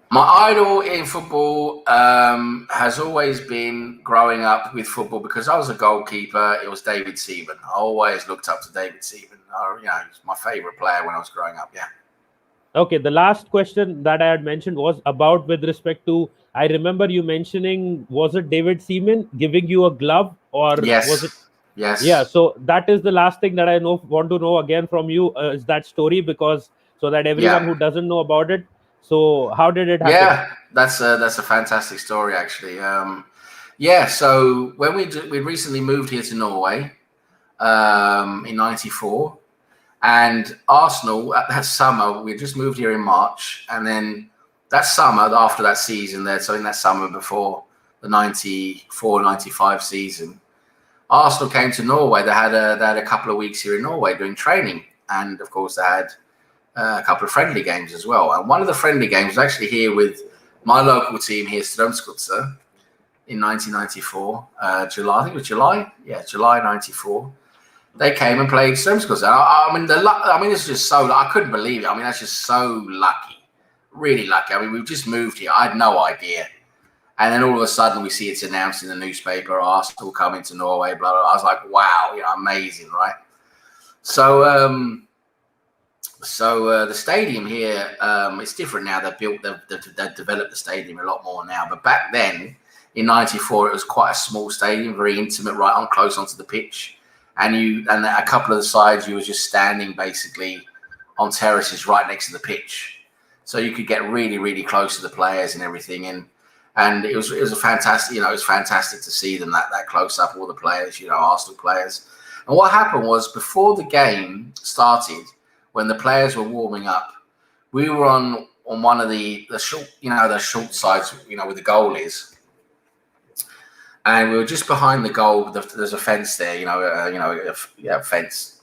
My idol in football has always been growing up with football because I was a goalkeeper. It was David Seaman. I always looked up to David Seaman. He was my favorite player when I was growing up. Yeah. Okay. The last question that I had mentioned was about with respect to. I remember you mentioning, was it David Seaman giving you a glove or was it? Yes. Yeah. So that is the last thing that I want to know again from you is that story, because so that everyone who doesn't know about it. So how did it happen? Yeah, that's a fantastic story actually. Yeah, so when we recently moved here to Norway in '94, and Arsenal that summer, we just moved here in March, and then that summer after that season there, so in that summer before the '94-'95 season, Arsenal came to Norway. They had a couple of weeks here in Norway doing training, and of course they had a couple of friendly games as well. And one of the friendly games was actually here with my local team here, Strømsgodset, in 1994, July. I think it was July. Yeah, July '94. They came and played Strømsgodset. I mean, it's just so. I couldn't believe it. I mean, that's just so lucky, really lucky. I mean, we've just moved here. I had no idea. And then all of a sudden, we see it's announced in the newspaper, Arsenal coming to Norway, blah, blah, blah. I was like, wow, amazing, right? So, the stadium here, it's different now. They've developed the stadium a lot more now. But back then, in '94, it was quite a small stadium, very intimate, right on close onto the pitch. And a couple of the sides, you were just standing basically on terraces right next to the pitch. So you could get really, really close to the players and everything. And it was a fantastic, it was fantastic to see them that close up, all the players, Arsenal players. And what happened was before the game started, when the players were warming up, we were on one of the short, the short sides, where the goal is. And we were just behind the goal. There's a fence there, a fence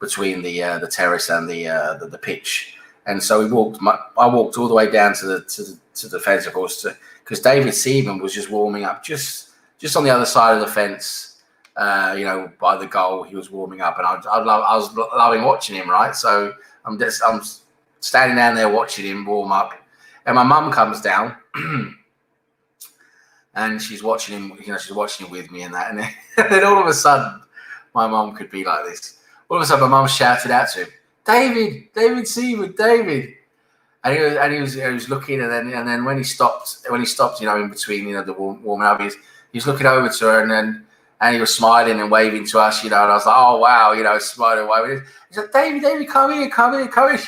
between the terrace and the pitch. And so I walked all the way down to the fence, of course, because David Seaman was just warming up just on the other side of the fence, by the goal. He was warming up, and I was loving watching him, right? So I'm standing down there watching him warm up, and my mum comes down, and she's watching him. She's watching him with me and that, and then all of a sudden, my mum could be like this. All of a sudden, my mum shouted out to him, David Seaman, David. And he was looking, and then when he stopped, in between, the warming up, he was looking over to her, and he was smiling and waving to us, and I was like, oh wow, smiling and waving. He's like, David, come here. So I was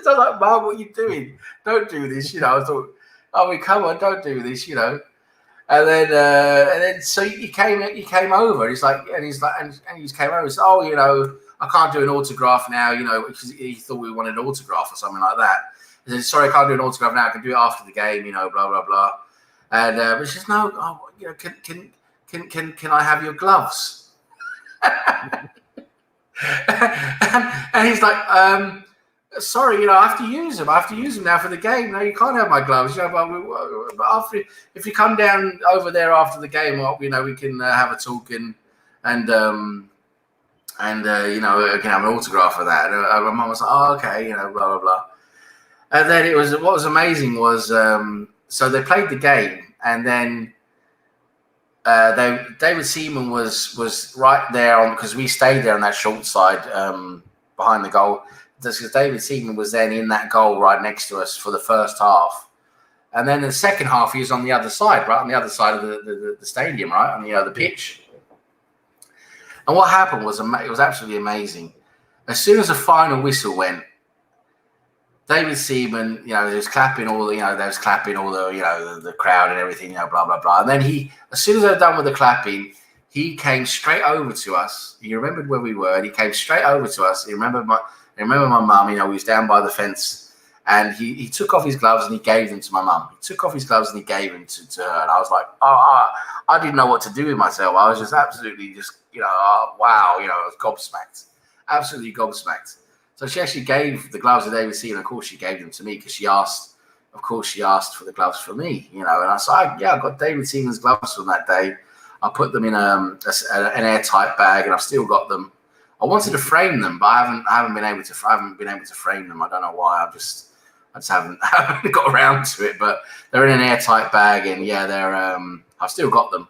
like, Mum, what are you doing? Don't do this, I thought, oh, come on, don't do this, And then so he came over. He's like, and he came over. He said, oh, I can't do an autograph now, because he thought we wanted an autograph or something like that. He said, sorry, I can't do an autograph now. I can do it after the game, blah, blah, blah. And but she says, no, can I have your gloves? and he's like, sorry, I have to use them. I have to use them now for the game. No, you can't have my gloves. But after, if you come down over there after the game, we can have a talk and I can have an autograph for that. And my mum was like, oh, okay, blah, blah, blah. And then what was amazing was, so they played the game, and then David Seaman was right there because we stayed there on that short side behind the goal. Because David Seaman was then in that goal right next to us for the first half. And then in the second half, he was on the other side, right on the other side of the stadium, right on the pitch. And what happened was, it was absolutely amazing. As soon as the final whistle went, David Seaman, he was clapping all the, the crowd and everything, blah, blah, blah. And then as soon as they were done with the clapping, he came straight over to us. He remembered where we were, and he came straight over to us. He remembered my mum, he was down by the fence, and he took off his gloves and he gave them to my mum. He took off his gloves and he gave them to her. And I was like, I didn't know what to do with myself. I was just absolutely wow, I was gobsmacked, absolutely gobsmacked. So she actually gave the gloves to David Seaman. Of course, she gave them to me because she asked for the gloves for me, and I said, I got David Seaman's gloves from that day. I put them in an airtight bag, and I've still got them. I wanted to frame them, but I haven't been able to frame them. I don't know why. I just haven't got around to it. But they're in an airtight bag, and they're I've still got them.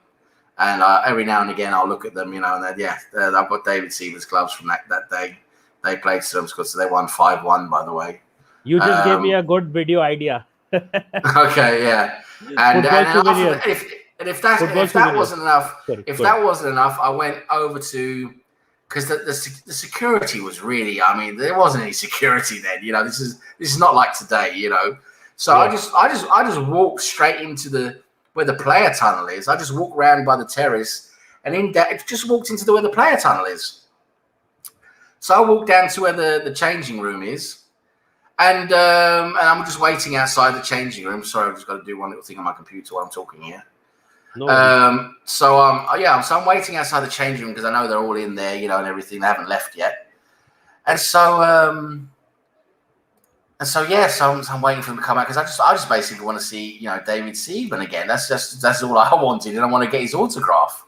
And every now and again, I'll look at them, and I've got David Seaman's gloves from that day. They played Strømsgodset, so they won 5-1, by the way. You just gave me a good video idea. Okay, yeah. And if that wasn't enough, I went over to, because the security was really, there wasn't any security then. This is not like today. So I just walked straight into where the player tunnel is. I just walked around by the terrace and just walked into where the player tunnel is. So I walked down to where the changing room is. And I'm just waiting outside the changing room. Sorry, I've just got to do one little thing on my computer while I'm talking here. No. So I'm waiting outside the changing room because I know they're all in there, and everything. They haven't left yet. And so I'm waiting for them to come out because I just basically want to see, David Seaman again. That's all I wanted, and I want to get his autograph.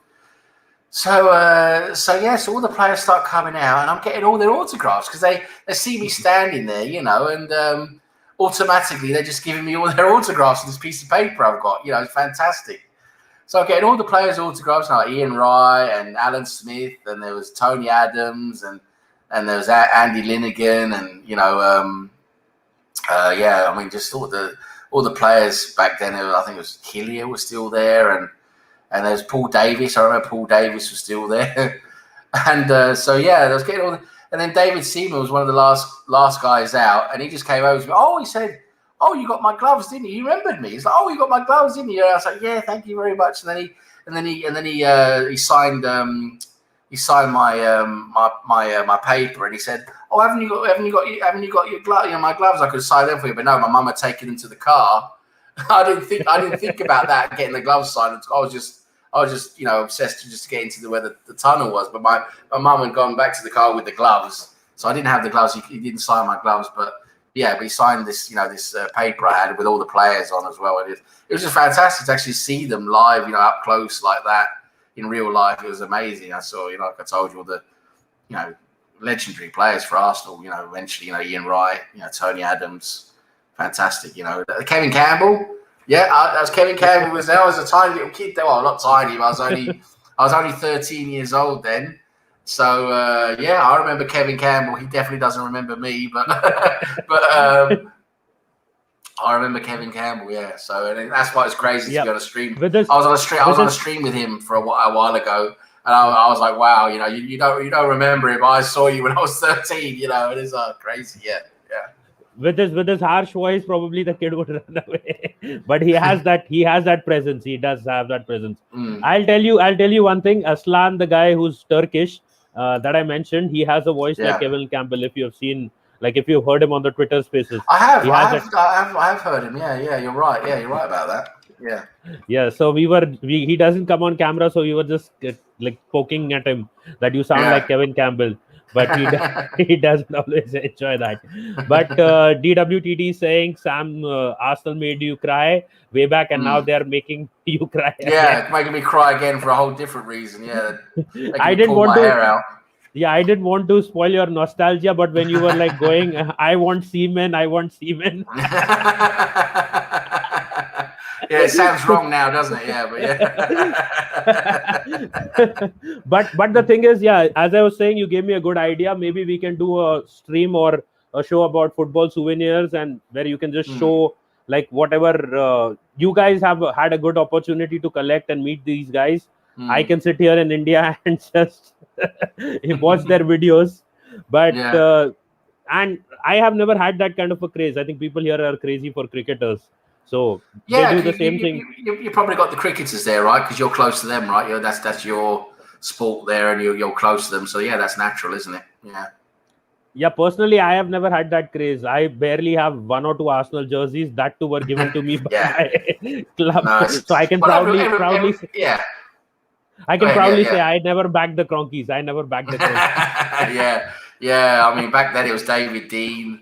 So all the players start coming out, and I'm getting all their autographs because they see me standing there, and automatically they're just giving me all their autographs on this piece of paper I've got. It's fantastic. So I'm getting all the players' autographs, like Ian Wright and Alan Smith, and there was Tony Adams, and there was Andy Linnigan, and just all the players back then. I think it was Hillier was still there, and there's Paul Davis. I remember Paul Davis was still there. And I was getting all and then David Seaman was one of the last guys out, and he just came over to me. Oh, he said, "Oh, you got my gloves, didn't you? You remembered me." He's like, "Oh, you got my gloves, didn't you?" And I was like, "Yeah, thank you very much." And then he signed my paper, and he said, "Oh, haven't you got your gloves? My gloves. I could sign them for you." But no, my mum had taken them to the car. I didn't think about that, getting the gloves signed. I was just obsessed to get into where the tunnel was. But my mum had gone back to the car with the gloves, so I didn't have the gloves. He didn't sign my gloves, but he signed this paper I had with all the players on as well. And it was just fantastic to actually see them live, up close like that in real life. It was amazing. I saw, like I told you, all the legendary players for Arsenal. Eventually, Ian Wright, Tony Adams, fantastic. Kevin Campbell. Yeah, as Kevin Campbell was there. I was a tiny little kid. Well, not tiny, but I was only 13 years old then. So I remember Kevin Campbell. He definitely doesn't remember me, but I remember Kevin Campbell. Yeah, so that's why it's crazy to be on a stream. I was on a stream with him for a while ago, and I was like, wow, you don't remember him. I saw you when I was 13. It is crazy. Yeah. With his harsh voice, probably the kid would run away. But he has that presence. He does have that presence. I'll tell you one thing. Aslan, the guy who's Turkish, that I mentioned, he has a voice like Kevin Campbell. If you've seen, if you've heard him on the Twitter Spaces, I have heard him. Yeah, you're right. Yeah, you're right about that. Yeah. So he doesn't come on camera, so we were just poking at him that you sound like Kevin Campbell. But he doesn't always enjoy that. But DWTD saying, Sam, Arsenal made you cry way back, and now they're making you cry. Yeah, making me cry again for a whole different reason. Yeah, I didn't want to spoil your nostalgia, but when you were going, I want Seaman. Yeah, it sounds wrong now, doesn't it? Yeah, but but the thing is, as I was saying, you gave me a good idea. Maybe we can do a stream or a show about football souvenirs, and where you can just show whatever you guys have had a good opportunity to collect and meet these guys. I can sit here in India and just watch their videos, but and I have never had that kind of a craze. I think people here are crazy for cricketers. So they do the same thing. You probably got the cricketers there, right? Because you're close to them, right? That's your sport there, and you're close to them. So that's natural, isn't it? Yeah. Yeah. Personally, I have never had that craze. I barely have 1 or 2 Arsenal jerseys. That too were given to me by my club. No, so I can proudly say, I can proudly say I never backed the Cronkies. Yeah. I mean, back then it was David Dean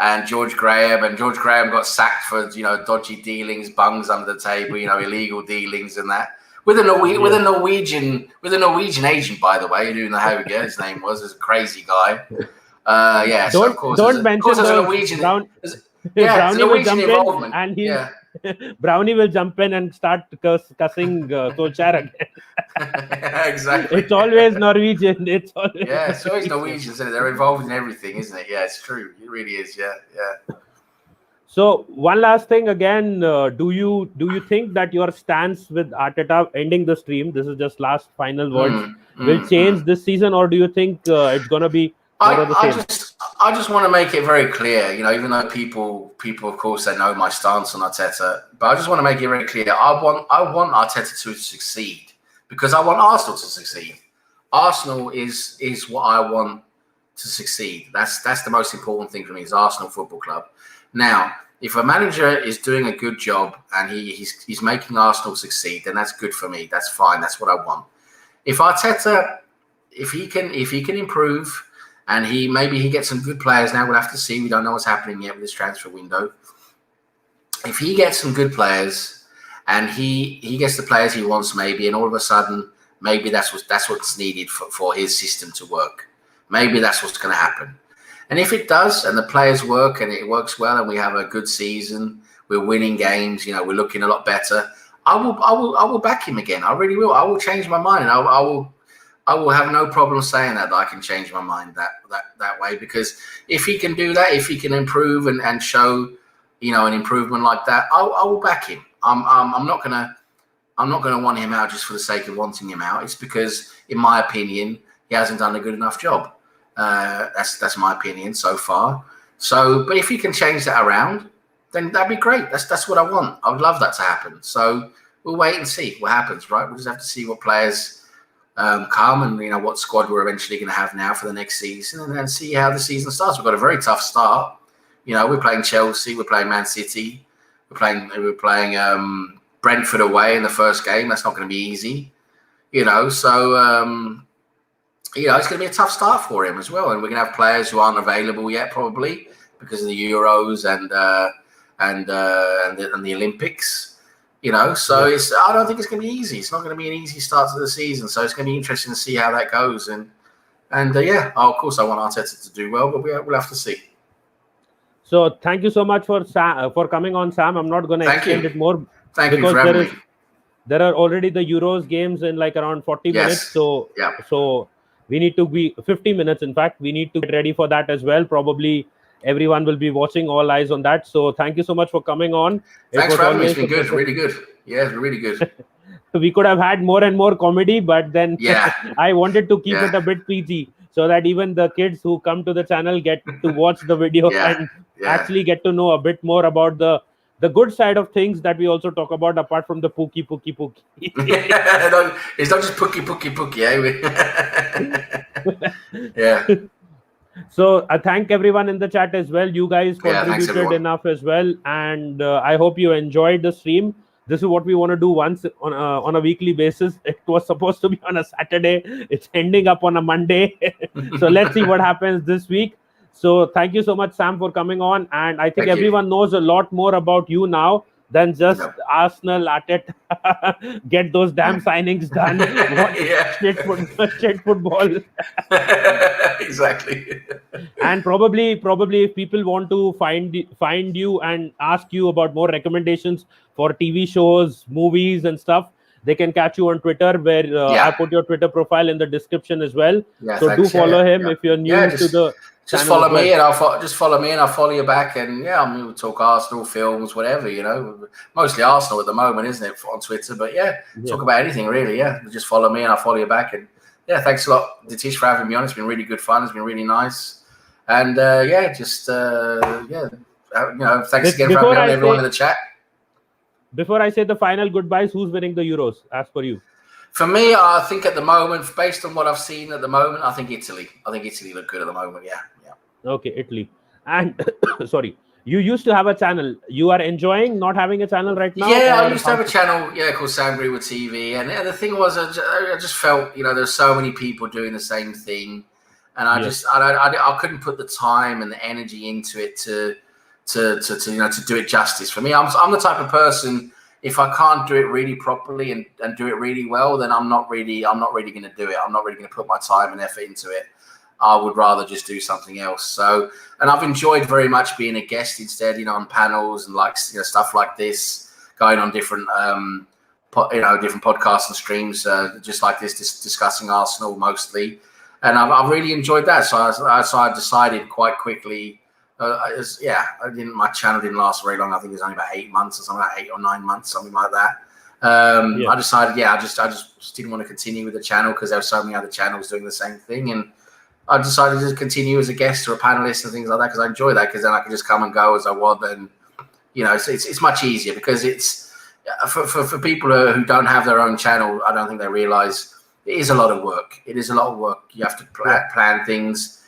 and George Graham got sacked for dodgy dealings, bungs under the table, illegal dealings and that. With a Norwegian agent, by the who didn't know how his name was a crazy guy. Don't mention the Norwegian. Brownie will jump involvement. In, and Brownie will jump in and start cussing Solskjaer again. Exactly. It's always Norwegian. It's always Norwegian. So they're involved in everything, isn't it? Yeah, it's true. It really is. Yeah. So one last thing again, do you think that your stance with Arteta ending the stream, this is just last final words, will change this season, or do you think it's going to be More of the I same? I just want to make it very clear, even though people of course they know my stance on Arteta, but I just want to make it very clear. I want Arteta to succeed because I want Arsenal to succeed. Arsenal is what I want to succeed. That's the most important thing for me is Arsenal Football Club. Now, if a manager is doing a good job and he's making Arsenal succeed, then that's good for me. That's fine. That's what I want. If Arteta, if he can improve. And maybe he gets some good players now. We'll have to see. We don't know what's happening yet with this transfer window. If he gets some good players and he gets the players he wants, maybe, and all of a sudden, maybe that's what's needed for his system to work. Maybe that's what's going to happen. And if it does, and the players work and it works well, and we have a good season, we're winning games, we're looking a lot better. I will back him again. I really will. I will change my mind. And I will have no problem saying that I can change my mind that way, because if he can do that, if he can improve and show, an improvement like that, I will back him. I'm not gonna want him out just for the sake of wanting him out. It's because, in my opinion, he hasn't done a good enough job. That's my opinion so far. So, but if he can change that around, then that'd be great. That's what I want. I would love that to happen. So we'll wait and see what happens. Right? We'll just have to see what players come and what squad we're eventually going to have now for the next season, and then see how the season starts. We've got a very tough start. We're playing Chelsea, we're playing Man City, we're playing Brentford away in the first game. That's not going to be easy, So it's going to be a tough start for him as well, and we're going to have players who aren't available yet, probably because of the Euros and the Olympics. So I don't think it's going to be easy. It's not going to be an easy start to the season. So it's going to be interesting to see how that goes. And of course, I want Arteta to do well, but we'll have to see. So thank you so much for coming on, Sam. I'm not going to extend it more. Thank you for having me. There are already the Euros games in like around 40 minutes. So we need to be 50 minutes. In fact, we need to get ready for that as well. Probably everyone will be watching, all eyes on that. So thank you so much for coming on. Thanks for having me. It's been good. Really good. Yeah, it's really good. We could have had more and more comedy, but then I wanted to keep it a bit PG so that even the kids who come to the channel get to watch the video and actually get to know a bit more about the good side of things that we also talk about, apart from the pookie. It's not just pookie, yeah. So I thank everyone in the chat as well. You guys contributed enough as well, and I hope you enjoyed the stream. This is what we want to do once on a weekly basis. It was supposed to be on a Saturday. It's ending up on a Monday. So let's see what happens this week. So thank you so much, Sam, for coming on. And I think everyone knows a lot more about you now than just Arsenal, Arteta. Get those damn signings done. Shit football. Exactly. And probably if people want to find you and ask you about more recommendations for TV shows, movies and stuff, they can catch you on Twitter, where I put your Twitter profile in the description as well. So do follow him if you're new to the just follow me and I'll follow you back, and we'll talk Arsenal, films, whatever, mostly Arsenal at the moment, isn't it, on Twitter? But talk about anything really. Just follow me and I'll follow you back. And thanks a lot, Ditish, for having me on. It's been really good fun. It's been really nice. And thanks again for having me on, everyone in the chat. Before I say the final goodbyes, who's winning the Euros as per you? For me, I think at the moment, based on what I've seen at the moment, I think Italy. I think Italy look good at the moment. Yeah. Okay, Italy. And sorry, you used to have a channel. You are enjoying not having a channel right now? Yeah, I used to have a channel, called Sam Greenwood TV. And the thing was, I just felt, there's so many people doing the same thing, and I couldn't put the time and the energy into it to do it justice. For me, I'm the type of person, if I can't do it really properly and do it really well, then I'm not really going to do it. I'm not really going to put my time and effort into it. I would rather just do something else. So, and I've enjoyed very much being a guest instead, on panels and stuff like this, going on different, different podcasts and streams, just like this, discussing Arsenal mostly. And I've really enjoyed that. So I decided quite quickly. My channel didn't last very long. I think it was only about 8 months or something, like 8 or 9 months, something like that. I decided, I just didn't want to continue with the channel because there were so many other channels doing the same thing, and I decided to continue as a guest or a panelist and things like that because I enjoy that, because then I can just come and go as I want. And it's much easier, because it's for people who don't have their own channel. I don't think they realize it is a lot of work. It is a lot of work. You have to plan things,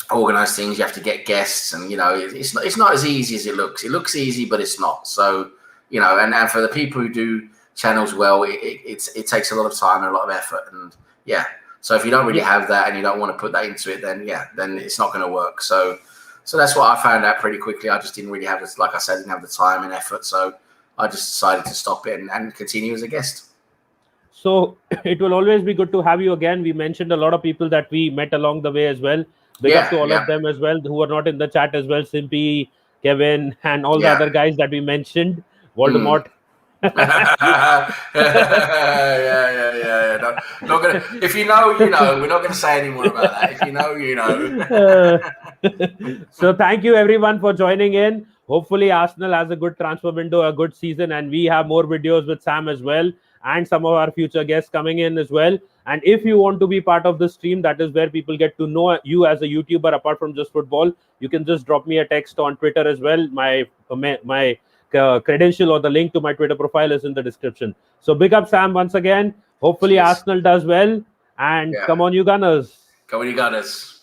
organize things. You have to get guests, and it's not as easy as it looks. It looks easy, but it's not. So and for the people who do channels well, it takes a lot of time and a lot of effort, and so if you don't really have that and you don't want to put that into it, then it's not going to work. So that's what I found out pretty quickly. I just didn't really have this, like I said, didn't have the time and effort, so I just decided to stop it and continue as a guest. So it will always be good to have you again. We mentioned a lot of people that we met along the way as well. Big up to all of them as well who are not in the chat as well. Simpy, Kevin, and all the other guys that we mentioned. Voldemort. Yeah. Not gonna, if you know, we're not going to say any more about that. If you know, you know. So thank you everyone for joining in. Hopefully Arsenal has a good transfer window, a good season, and we have more videos with Sam as well, and some of our future guests coming in as well. And if you want to be part of the stream, that is where people get to know you as a YouTuber apart from just football. You can just drop me a text on Twitter as well. My credential or the link to my Twitter profile is in the description. So big up Sam once again. Hopefully Arsenal does well, and come on you Gunners. Come on you Gunners.